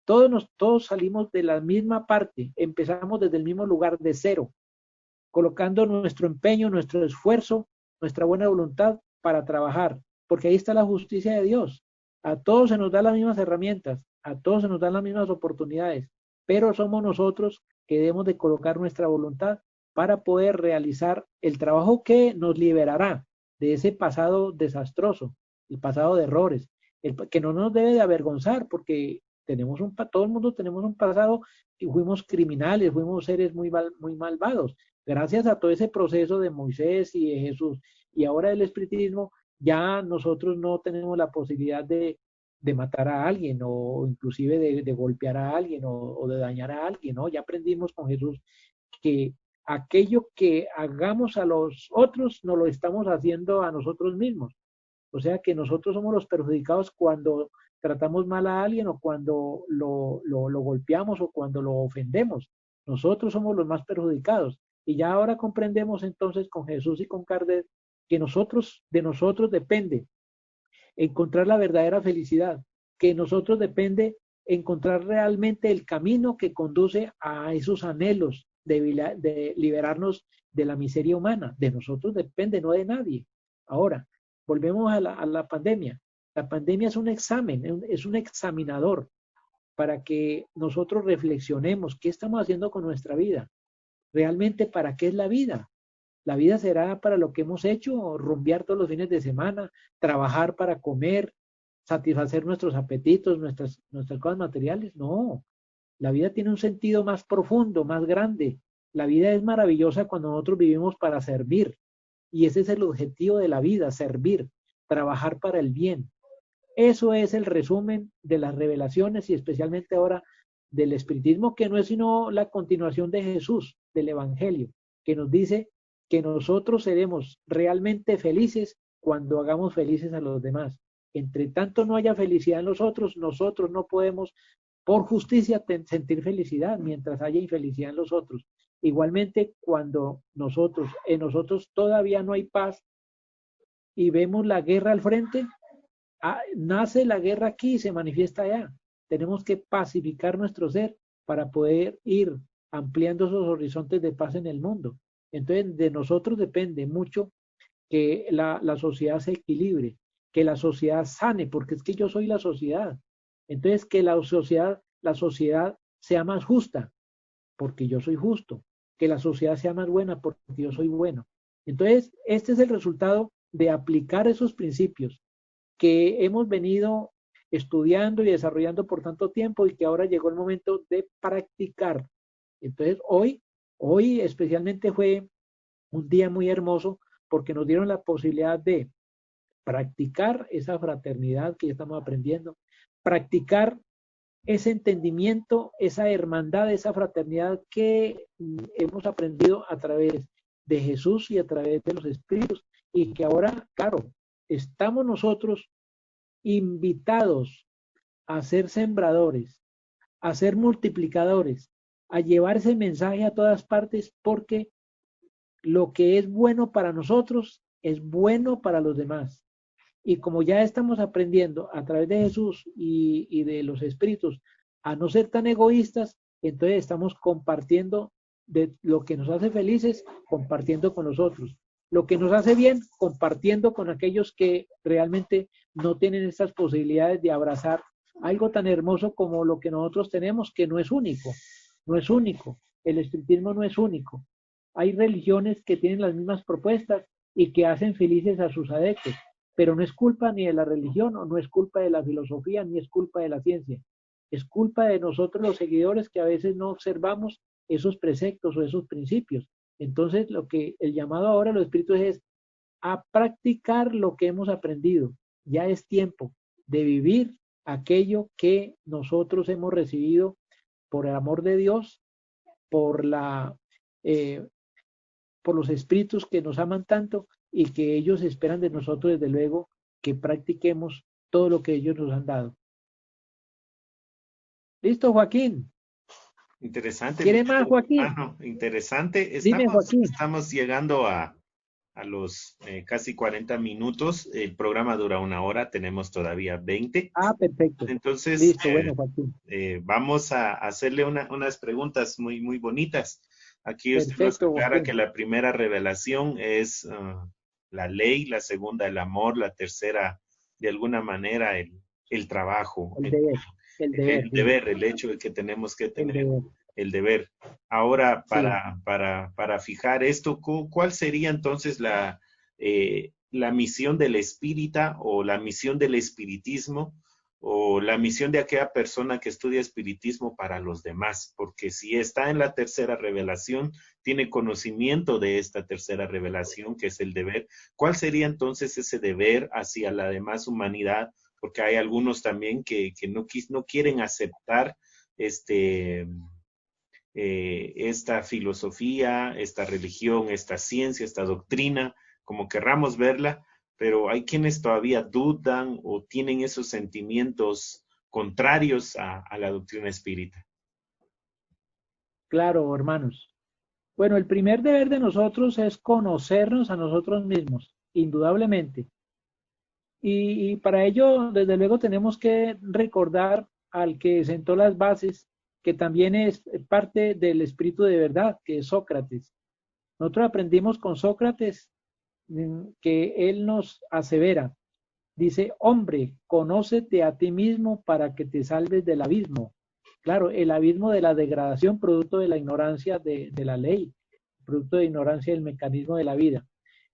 todos salimos de la misma parte, empezamos desde el mismo lugar de cero, colocando nuestro empeño, nuestro esfuerzo, nuestra buena voluntad para trabajar, porque ahí está la justicia de Dios. A todos se nos dan las mismas herramientas, a todos se nos dan las mismas oportunidades, pero somos nosotros que debemos de colocar nuestra voluntad para poder realizar el trabajo que nos liberará de ese pasado desastroso, el pasado de errores, que no nos debe de avergonzar, porque todo el mundo tenemos un pasado y fuimos criminales, fuimos seres muy malvados. Gracias a todo ese proceso de Moisés y de Jesús y ahora del espiritismo, ya nosotros no tenemos la posibilidad de matar a alguien o inclusive de golpear a alguien o de dañar a alguien, ¿no? Ya aprendimos con Jesús que aquello que hagamos a los otros no lo estamos haciendo a nosotros mismos. O sea que nosotros somos los perjudicados cuando tratamos mal a alguien o cuando lo golpeamos o cuando lo ofendemos. Nosotros somos los más perjudicados. Y ya ahora comprendemos entonces con Jesús y con Kardec que de nosotros depende encontrar la verdadera felicidad, que de nosotros depende encontrar realmente el camino que conduce a esos anhelos de liberarnos de la miseria humana. De nosotros depende, no de nadie. Ahora, volvemos a la pandemia. La pandemia es un examen, es un examinador para que nosotros reflexionemos qué estamos haciendo con nuestra vida. Realmente, ¿para qué es la vida? La vida será para lo que hemos hecho, rumbear todos los fines de semana, trabajar para comer, satisfacer nuestros apetitos, nuestras cosas materiales. No, la vida tiene un sentido más profundo, más grande. La vida es maravillosa cuando nosotros vivimos para servir. Y ese es el objetivo de la vida, servir, trabajar para el bien. Eso es el resumen de las revelaciones y especialmente ahora del espiritismo, que no es sino la continuación de Jesús, del Evangelio, que nos dice que nosotros seremos realmente felices cuando hagamos felices a los demás. Entre tanto no haya felicidad en nosotros no podemos por justicia sentir felicidad mientras haya infelicidad en los otros. Igualmente, cuando en nosotros todavía no hay paz y vemos la guerra al frente, nace la guerra aquí y se manifiesta allá. Tenemos que pacificar nuestro ser para poder ir ampliando esos horizontes de paz en el mundo. Entonces, de nosotros depende mucho que la sociedad se equilibre, que la sociedad sane, porque es que yo soy la sociedad. Entonces, que la sociedad sea más justa, porque yo soy justo, que la sociedad sea más buena, porque yo soy bueno. Entonces, este es el resultado de aplicar esos principios que hemos venido estudiando y desarrollando por tanto tiempo y que ahora llegó el momento de practicar. Entonces, hoy especialmente fue un día muy hermoso porque nos dieron la posibilidad de practicar esa fraternidad que ya estamos aprendiendo, practicar ese entendimiento, esa hermandad, esa fraternidad que hemos aprendido a través de Jesús y a través de los Espíritus, y que ahora, claro, estamos nosotros invitados a ser sembradores, a ser multiplicadores, a llevar ese mensaje a todas partes, porque lo que es bueno para nosotros es bueno para los demás. Y como ya estamos aprendiendo a través de Jesús y de los espíritus a no ser tan egoístas, entonces estamos compartiendo de lo que nos hace felices, compartiendo con los otros. Lo que nos hace bien, compartiendo con aquellos que realmente no tienen estas posibilidades de abrazar algo tan hermoso como lo que nosotros tenemos, que no es único, no es único. El espiritismo no es único. Hay religiones que tienen las mismas propuestas y que hacen felices a sus adeptos, pero no es culpa ni de la religión, o no es culpa de la filosofía, ni es culpa de la ciencia. Es culpa de nosotros los seguidores que a veces no observamos esos preceptos o esos principios. Entonces, lo que el llamado ahora a los espíritus es a practicar lo que hemos aprendido. Ya es tiempo de vivir aquello que nosotros hemos recibido por el amor de Dios, por la por los espíritus que nos aman tanto y que ellos esperan de nosotros, desde luego, que practiquemos todo lo que ellos nos han dado. ¿Listo, Joaquín? Interesante. ¿Quiere más, Joaquín? Interesante. Dime, Joaquín. Estamos llegando a los casi 40 minutos. El programa dura 1 hora, tenemos todavía 20. Ah, perfecto. Entonces, Listo, bueno, Joaquín. vamos a hacerle unas preguntas muy, muy bonitas. Aquí usted nos Perfecto, aclara Joaquín. que la primera revelación es la ley, la segunda el amor, la tercera de alguna manera el trabajo, El deber. el deber, el hecho de que tenemos que tener deber. el deber. Ahora, Sí. para fijar esto, ¿cuál sería entonces la misión del espírita o la misión del espiritismo o la misión de aquella persona que estudia espiritismo para los demás? Porque si está en la tercera revelación, tiene conocimiento de esta tercera revelación, que es el deber. ¿Cuál sería entonces ese deber hacia la demás humanidad? Porque hay algunos también que no quieren aceptar esta filosofía, esta religión, esta ciencia, esta doctrina, como querramos verla, pero hay quienes todavía dudan o tienen esos sentimientos contrarios a la doctrina espírita. Claro, hermanos. Bueno, el primer deber de nosotros es conocernos a nosotros mismos, indudablemente. Y para ello, desde luego, tenemos que recordar al que sentó las bases, que también es parte del espíritu de verdad, que es Sócrates. Nosotros aprendimos con Sócrates que él nos asevera, dice: hombre, conócete a ti mismo para que te salves del abismo. Claro, el abismo de la degradación producto de la ignorancia de la ley, producto de ignorancia del mecanismo de la vida.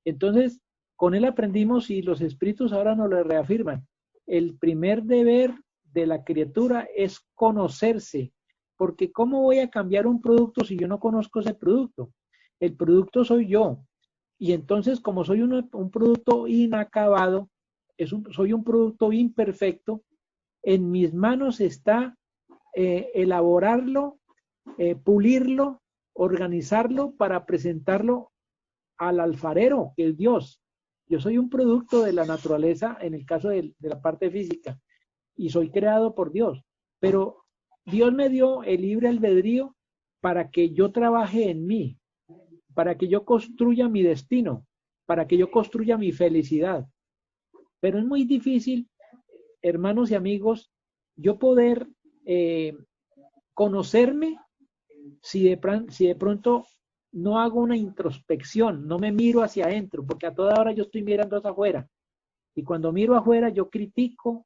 Entonces, con él aprendimos y los espíritus ahora nos lo reafirman. El primer deber de la criatura es conocerse, porque ¿cómo voy a cambiar un producto si yo no conozco ese producto? El producto soy yo. Y entonces, como soy un producto inacabado, soy un producto imperfecto, en mis manos está elaborarlo, pulirlo, organizarlo para presentarlo al alfarero, que es Dios. Yo soy un producto de la naturaleza en el caso de la parte física y soy creado por Dios, pero Dios me dio el libre albedrío para que yo trabaje en mí, para que yo construya mi destino, para que yo construya mi felicidad. Pero es muy difícil, hermanos y amigos, yo poder conocerme si de pronto no hago una introspección, no me miro hacia adentro, porque a toda hora yo estoy mirando hacia afuera. Y cuando miro afuera, yo critico,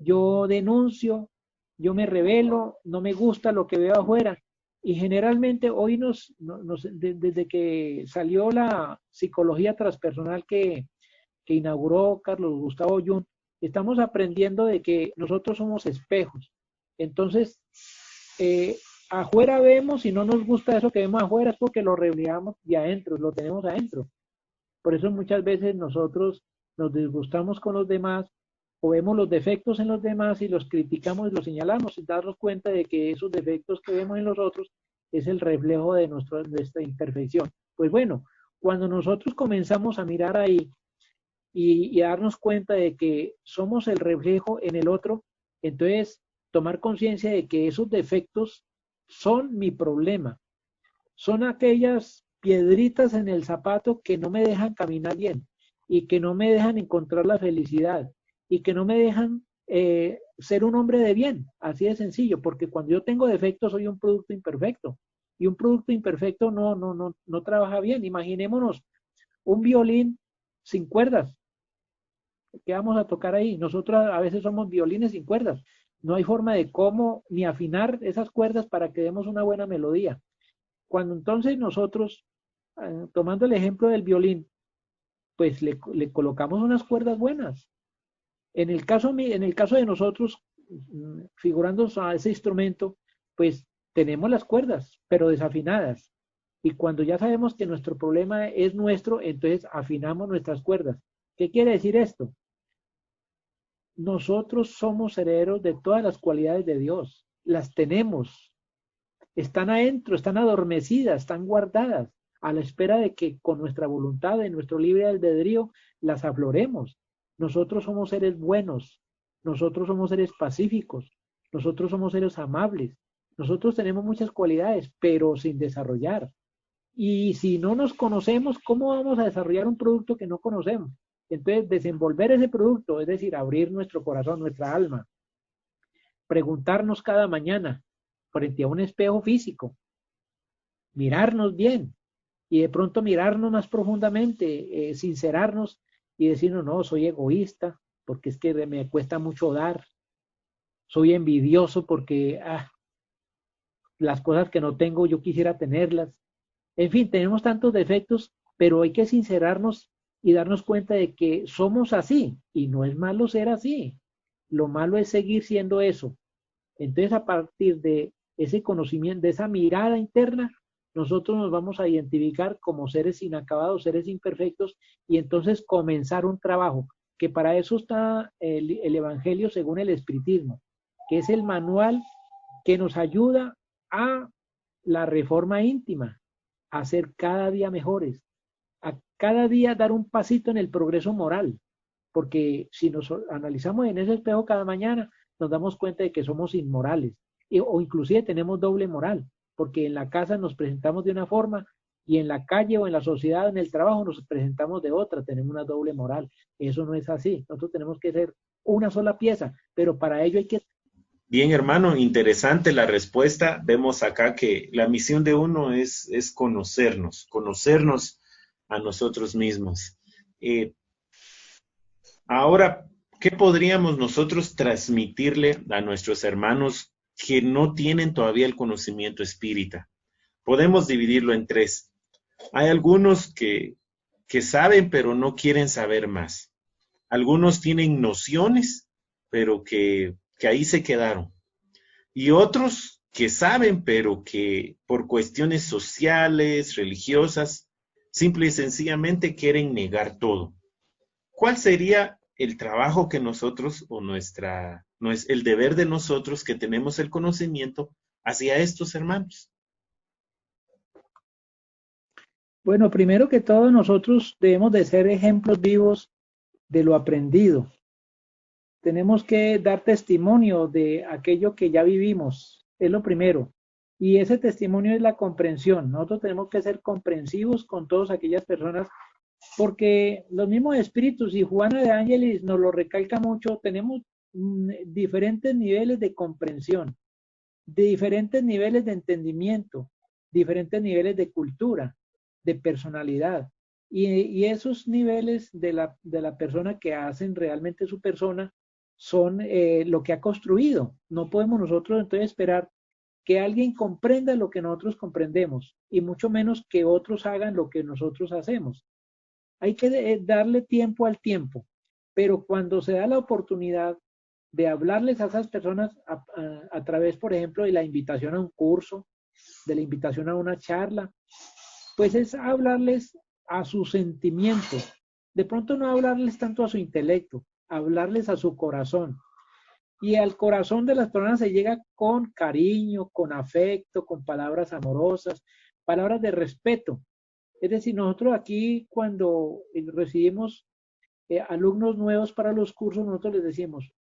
yo denuncio, yo me rebelo, no me gusta lo que veo afuera. Y generalmente hoy desde que salió la psicología transpersonal que inauguró Carlos Gustavo Jung, estamos aprendiendo de que nosotros somos espejos. Entonces, afuera vemos y no nos gusta eso que vemos afuera, es porque lo reflejamos de adentro, lo tenemos adentro. Por eso muchas veces nosotros nos disgustamos con los demás o vemos los defectos en los demás y los criticamos y los señalamos sin darnos cuenta de que esos defectos que vemos en los otros es el reflejo de nuestra imperfección. Pues bueno, cuando nosotros comenzamos a mirar ahí y a darnos cuenta de que somos el reflejo en el otro, entonces tomar conciencia de que esos defectos son mi problema, son aquellas piedritas en el zapato que no me dejan caminar bien y que no me dejan encontrar la felicidad y que no me dejan ser un hombre de bien, así de sencillo, porque cuando yo tengo defectos soy un producto imperfecto y un producto imperfecto no trabaja bien. Imaginémonos un violín sin cuerdas. ¿Qué vamos a tocar ahí? Nosotros a veces somos violines sin cuerdas. No hay forma de cómo ni afinar esas cuerdas para que demos una buena melodía. Cuando entonces nosotros, tomando el ejemplo del violín, pues le colocamos unas cuerdas buenas. En el caso de nosotros, figurando a ese instrumento, pues tenemos las cuerdas, pero desafinadas. Y cuando ya sabemos que nuestro problema es nuestro, entonces afinamos nuestras cuerdas. ¿Qué quiere decir esto? Nosotros somos herederos de todas las cualidades de Dios. Las tenemos. Están adentro, están adormecidas, están guardadas, a la espera de que con nuestra voluntad, de nuestro libre albedrío, las afloremos. Nosotros somos seres buenos, nosotros somos seres pacíficos, nosotros somos seres amables, nosotros tenemos muchas cualidades, pero sin desarrollar. Y si no nos conocemos, ¿cómo vamos a desarrollar un producto que no conocemos? Entonces, desenvolver ese producto, es decir, abrir nuestro corazón, nuestra alma, preguntarnos cada mañana frente a un espejo físico, mirarnos bien y de pronto mirarnos más profundamente, sincerarnos y decirnos, no, soy egoísta porque es que me cuesta mucho dar, soy envidioso porque las cosas que no tengo yo quisiera tenerlas. En fin, tenemos tantos defectos, pero hay que sincerarnos y darnos cuenta de que somos así y no es malo ser así. Lo malo es seguir siendo eso. Entonces, a partir de ese conocimiento, de esa mirada interna, nosotros nos vamos a identificar como seres inacabados, seres imperfectos, y entonces comenzar un trabajo, que para eso está el Evangelio según el Espiritismo, que es el manual que nos ayuda a la reforma íntima, a ser cada día mejores, a cada día dar un pasito en el progreso moral, porque si nos analizamos en ese espejo cada mañana, nos damos cuenta de que somos inmorales, o inclusive tenemos doble moral, porque en la casa nos presentamos de una forma y en la calle o en la sociedad, en el trabajo, nos presentamos de otra, tenemos una doble moral. Eso no es así, nosotros tenemos que ser una sola pieza, pero para ello hay que... Bien, hermano, interesante la respuesta. Vemos acá que la misión de uno es conocernos a nosotros mismos. Ahora, ¿qué podríamos nosotros transmitirle a nuestros hermanos que no tienen todavía el conocimiento espírita? Podemos dividirlo en tres. Hay algunos que saben, pero no quieren saber más. Algunos tienen nociones, pero que ahí se quedaron. Y otros que saben, pero que por cuestiones sociales, religiosas, simple y sencillamente quieren negar todo. ¿Cuál sería el trabajo que nosotros o no es el deber de nosotros que tenemos el conocimiento hacia estos hermanos? Bueno, primero que todo, nosotros debemos de ser ejemplos vivos de lo aprendido. Tenemos que dar testimonio de aquello que ya vivimos, es lo primero. Y ese testimonio es la comprensión. Nosotros tenemos que ser comprensivos con todas aquellas personas, porque los mismos espíritus, y Juana de Ángelis nos lo recalca mucho, tenemos diferentes niveles de comprensión, de diferentes niveles de entendimiento, diferentes niveles de cultura, de personalidad. Y esos niveles de la persona que hacen realmente su persona son lo que ha construido. No podemos nosotros entonces esperar que alguien comprenda lo que nosotros comprendemos y mucho menos que otros hagan lo que nosotros hacemos. Hay que darle tiempo al tiempo, pero cuando se da la oportunidad de hablarles a esas personas a través, por ejemplo, de la invitación a un curso, de la invitación a una charla, pues es hablarles a sus sentimientos. De pronto no hablarles tanto a su intelecto, hablarles a su corazón. Y al corazón de las personas se llega con cariño, con afecto, con palabras amorosas, palabras de respeto. Es decir, nosotros aquí cuando recibimos alumnos nuevos para los cursos, nosotros les decimos,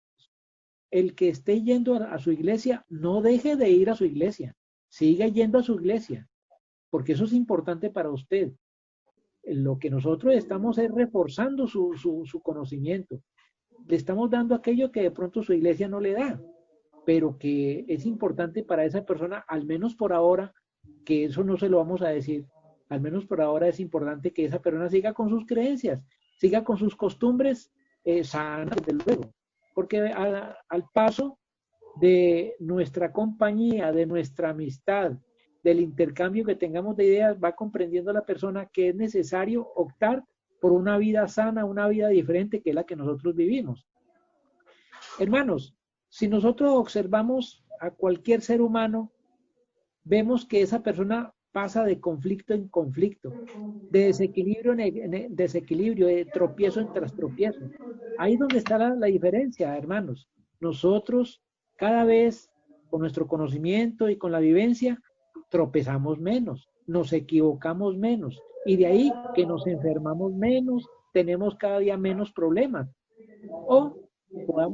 el que esté yendo a su iglesia, no deje de ir a su iglesia, siga yendo a su iglesia, porque eso es importante para usted. Lo que nosotros estamos es reforzando su conocimiento. Le estamos dando aquello que de pronto su iglesia no le da, pero que es importante para esa persona, al menos por ahora, que eso no se lo vamos a decir, al menos por ahora es importante que esa persona siga con sus creencias, siga con sus costumbres sanas, desde luego, porque al paso de nuestra compañía, de nuestra amistad, del intercambio que tengamos de ideas, va comprendiendo la persona que es necesario optar por una vida sana, una vida diferente que es la que nosotros vivimos. Hermanos, si nosotros observamos a cualquier ser humano, vemos que esa persona pasa de conflicto en conflicto, de desequilibrio en desequilibrio, de tropiezo en tras tropiezo. Ahí es donde está la diferencia, hermanos. Nosotros cada vez con nuestro conocimiento y con la vivencia tropezamos menos, nos equivocamos menos y de ahí que nos enfermamos menos, tenemos cada día menos problemas. O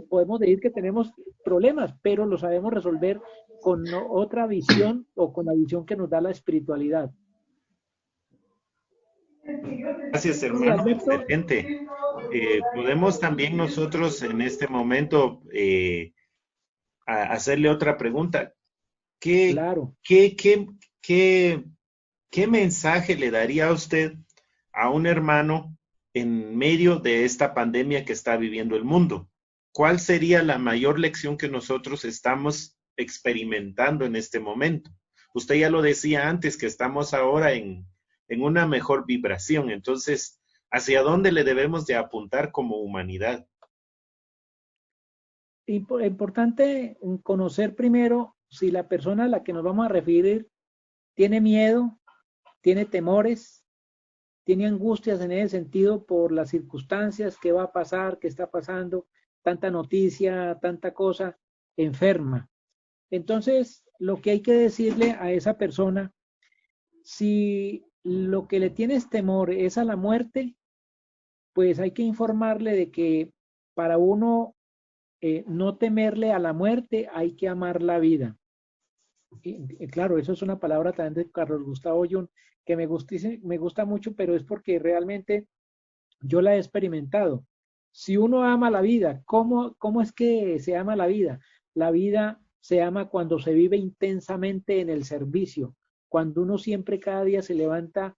podemos decir que tenemos problemas, pero lo sabemos resolver con otra visión o con la visión que nos da la espiritualidad. Gracias, Sí, hermano. Alberto. Excelente. Podemos también nosotros en este momento hacerle otra pregunta. ¿Qué, Claro. qué, qué, qué, qué mensaje le daría a usted a un hermano en medio de esta pandemia que está viviendo el mundo? ¿Cuál sería la mayor lección que nosotros estamos experimentando en este momento? Usted ya lo decía antes, que estamos ahora en una mejor vibración. Entonces, ¿hacia dónde le debemos de apuntar como humanidad? Importante conocer primero si la persona a la que nos vamos a referir tiene miedo, tiene temores, tiene angustias en ese sentido por las circunstancias, qué va a pasar, qué está pasando, tanta noticia, tanta cosa, enferma. Entonces, lo que hay que decirle a esa persona, si lo que le tienes temor es a la muerte, pues hay que informarle de que para uno no temerle a la muerte, hay que amar la vida. Y claro, eso es una palabra también de Carlos Gustavo Jung que me gusta mucho, pero es porque realmente yo la he experimentado. Si uno ama la vida, ¿cómo es que se ama la vida? La vida se ama cuando se vive intensamente en el servicio, cuando uno siempre cada día se levanta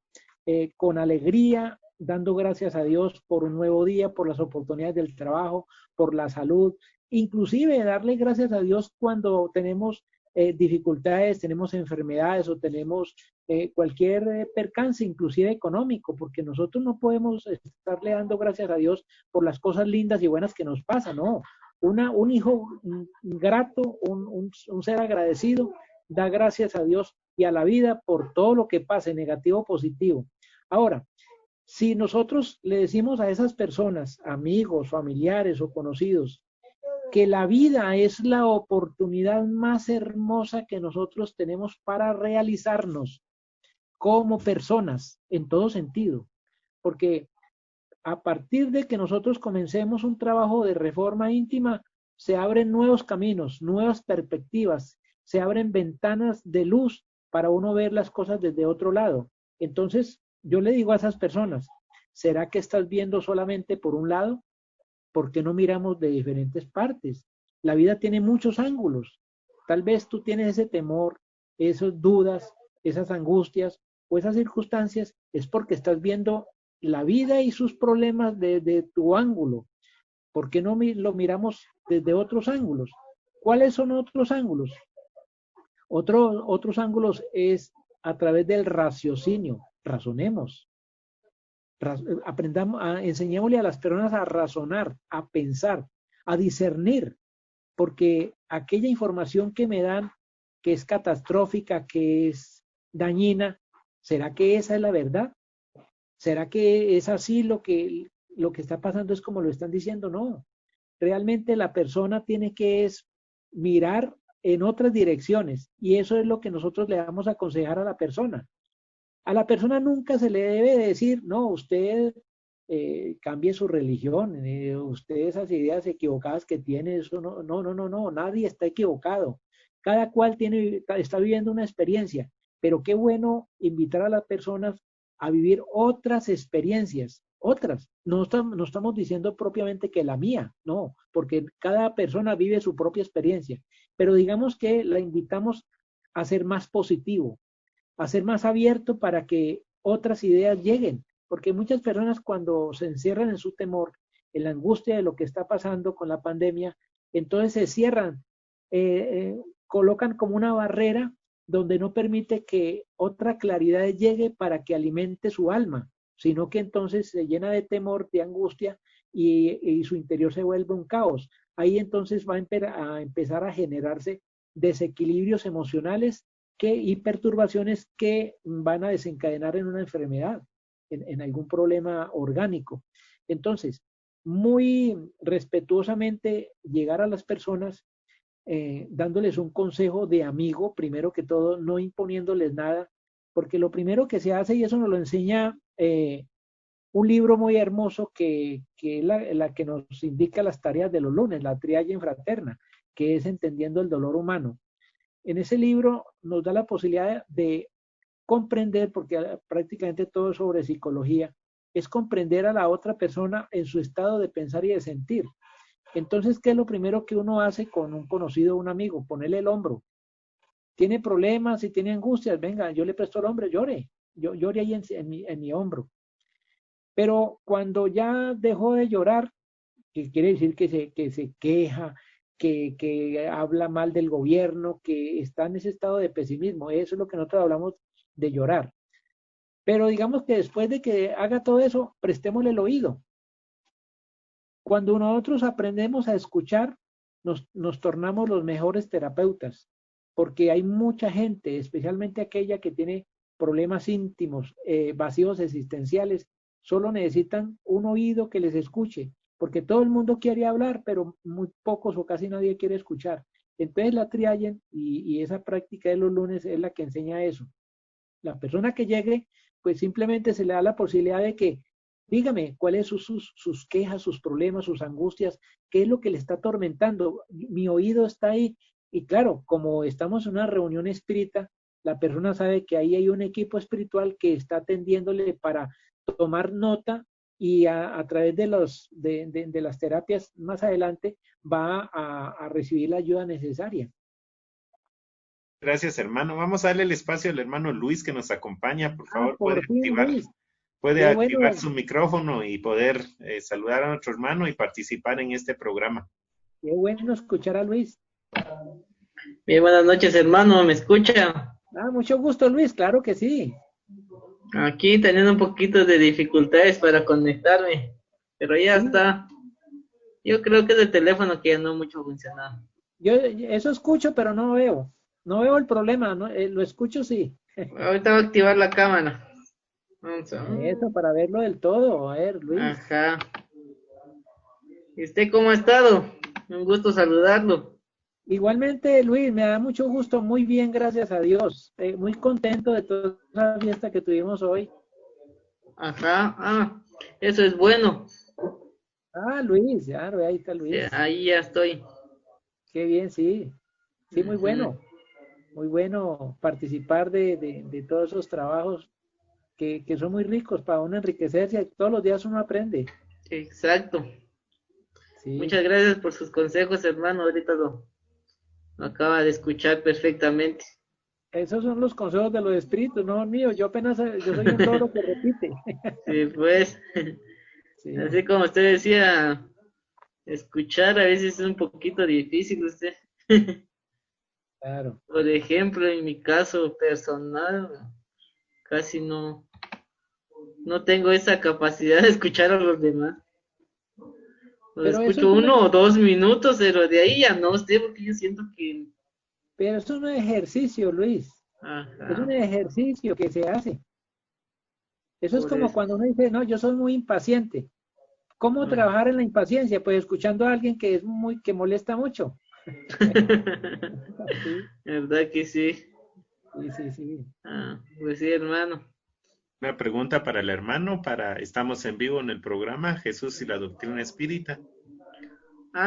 con alegría, dando gracias a Dios por un nuevo día, por las oportunidades del trabajo, por la salud, inclusive darle gracias a Dios cuando tenemos dificultades, tenemos enfermedades o tenemos cualquier percance, inclusive económico, porque nosotros no podemos estarle dando gracias a Dios por las cosas lindas y buenas que nos pasan, ¿no? Un hijo grato, un ser agradecido, da gracias a Dios y a la vida por todo lo que pase, negativo o positivo. Ahora, si nosotros le decimos a esas personas, amigos, familiares o conocidos, que la vida es la oportunidad más hermosa que nosotros tenemos para realizarnos como personas en todo sentido, porque a partir de que nosotros comencemos un trabajo de reforma íntima, se abren nuevos caminos, nuevas perspectivas, se abren ventanas de luz para uno ver las cosas desde otro lado. Entonces, yo le digo a esas personas, ¿será que estás viendo solamente por un lado? ¿Por qué no miramos de diferentes partes? La vida tiene muchos ángulos. Tal vez tú tienes ese temor, esas dudas, esas angustias o esas circunstancias, es porque estás viendo la vida y sus problemas desde tu ángulo. ¿Por qué no lo miramos desde otros ángulos? ¿Cuáles son otros ángulos? Otros ángulos es a través del raciocinio. Razonemos. Aprendamos, enseñémosle a las personas a razonar, a pensar, a discernir, porque aquella información que me dan, que es catastrófica, que es dañina, ¿será que esa es la verdad? ¿Será que es así lo que está pasando es como lo están diciendo? No. realmente la persona tiene que es mirar en otras direcciones y eso es lo que nosotros le vamos a aconsejar a la persona. A la persona nunca se le debe decir, no, usted cambie su religión, usted esas ideas equivocadas que tiene, eso no, nadie está equivocado. Cada cual está viviendo una experiencia, pero qué bueno invitar a las personas a vivir otras experiencias, otras. No estamos diciendo propiamente que la mía, no, porque cada persona vive su propia experiencia, pero digamos que la invitamos a ser más positivo, a ser más abierto para que otras ideas lleguen, porque muchas personas cuando se encierran en su temor, en la angustia de lo que está pasando con la pandemia, entonces se cierran, colocan como una barrera donde no permite que otra claridad llegue para que alimente su alma, sino que entonces se llena de temor, de angustia y su interior se vuelve un caos. Ahí entonces va a empezar a generarse desequilibrios emocionales y perturbaciones que van a desencadenar en una enfermedad, en algún problema orgánico. Entonces, muy respetuosamente llegar a las personas dándoles un consejo de amigo, primero que todo, no imponiéndoles nada, porque lo primero que se hace, y eso nos lo enseña un libro muy hermoso que es la que nos indica las tareas de los lunes, la trialla fraterna, que es entendiendo el dolor humano. En ese libro nos da la posibilidad de comprender, porque prácticamente todo es sobre psicología, es comprender a la otra persona en su estado de pensar y de sentir. Entonces, ¿qué es lo primero que uno hace con un conocido o un amigo? Ponerle el hombro. Tiene problemas y tiene angustias, venga, yo le presto el hombro, llore. Yo llore ahí en mi hombro. Pero cuando ya dejó de llorar, que quiere decir que se queja, que habla mal del gobierno, que está en ese estado de pesimismo, eso es lo que nosotros hablamos de llorar. Pero digamos que después de que haga todo eso, prestémosle el oído. Cuando nosotros aprendemos a escuchar, nos tornamos los mejores terapeutas, porque hay mucha gente, especialmente aquella que tiene problemas íntimos, vacíos existenciales, solo necesitan un oído que les escuche, porque todo el mundo quiere hablar, pero muy pocos o casi nadie quiere escuchar. Entonces la trialla y esa práctica de los lunes es la que enseña eso. La persona que llegue, pues simplemente se le da la posibilidad de que dígame cuáles son sus quejas, sus problemas, sus angustias, qué es lo que le está atormentando. Mi oído está ahí. Y claro, como estamos en una reunión espírita, la persona sabe que ahí hay un equipo espiritual que está atendiéndole para tomar nota y a través de las terapias más adelante va a recibir la ayuda necesaria. Gracias, hermano. Vamos a darle el espacio al hermano Luis que nos acompaña. Por favor, Por fin, Luis. puede Qué activar bueno. su micrófono y poder saludar a nuestro hermano y participar en este programa. Qué bueno escuchar a Luis. Bien, buenas noches, hermano, ¿me escucha? Mucho gusto, Luis, claro que sí. Aquí teniendo un poquito de dificultades para conectarme, pero ya Sí, está. Yo creo que es el teléfono que ya no mucho funciona. yo eso escucho, pero no veo. No veo el problema, ¿no? Lo escucho sí. Ahorita voy a activar la cámara. Vamos a ver. Eso, para verlo del todo. A ver, Luis. Ajá. ¿Y usted cómo ha estado? Un gusto saludarlo. Igualmente, Luis, me da mucho gusto, muy bien, gracias a Dios. Muy contento de toda la fiesta que tuvimos hoy. Ajá, eso es bueno. Luis, ya, ahí está Sí, Luis. ahí ya estoy. Qué bien, sí. Sí, muy Ujú. bueno. Muy bueno participar de todos esos trabajos que son muy ricos para uno enriquecerse. Todos los días uno aprende. Exacto. Sí. Muchas gracias por sus consejos, hermano. Ahorita lo acaba de escuchar perfectamente. Esos son los consejos de los espíritus, no míos. Yo soy un loro que repite. Sí, pues, Sí, así como usted decía, escuchar a veces es un poquito difícil usted. claro. Por ejemplo, en mi caso personal, casi no tengo esa capacidad de escuchar a los demás. Los Pero eso escucho es 1 o 2 minutos, pero de ahí ya no sé, porque yo siento que... pero es un ejercicio, Luis. Es un Ajá, ejercicio que se hace. Eso es por como eso. cuando uno dice, no, yo soy muy impaciente. ¿Cómo trabajar en la impaciencia? Pues escuchando a alguien que es que molesta mucho. Sí, ¿Verdad que sí? sí. Pues sí, hermano. Una pregunta para el hermano, estamos en vivo en el programa Jesús y la doctrina espírita.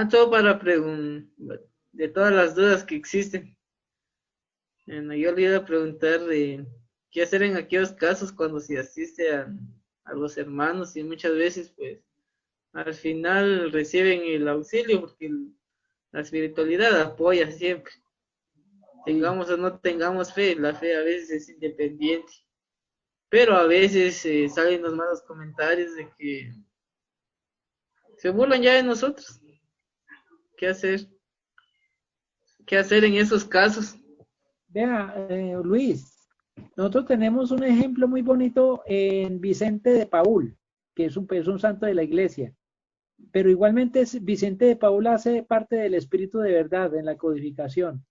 Todo para preguntar de todas las dudas que existen. Yo le iba a preguntar qué hacer en aquellos casos cuando se asiste a los hermanos y muchas veces pues al final reciben el auxilio porque la espiritualidad apoya siempre. Tengamos o no tengamos fe, la fe a veces es independiente. Pero a veces salen los malos comentarios de que se burlan ya de nosotros. ¿Qué hacer? ¿Qué hacer en esos casos? Vea, Luis, nosotros tenemos un ejemplo muy bonito en Vicente de Paúl, que es un santo de la iglesia. Pero igualmente Vicente de Paúl hace parte del Espíritu de verdad en la codificación.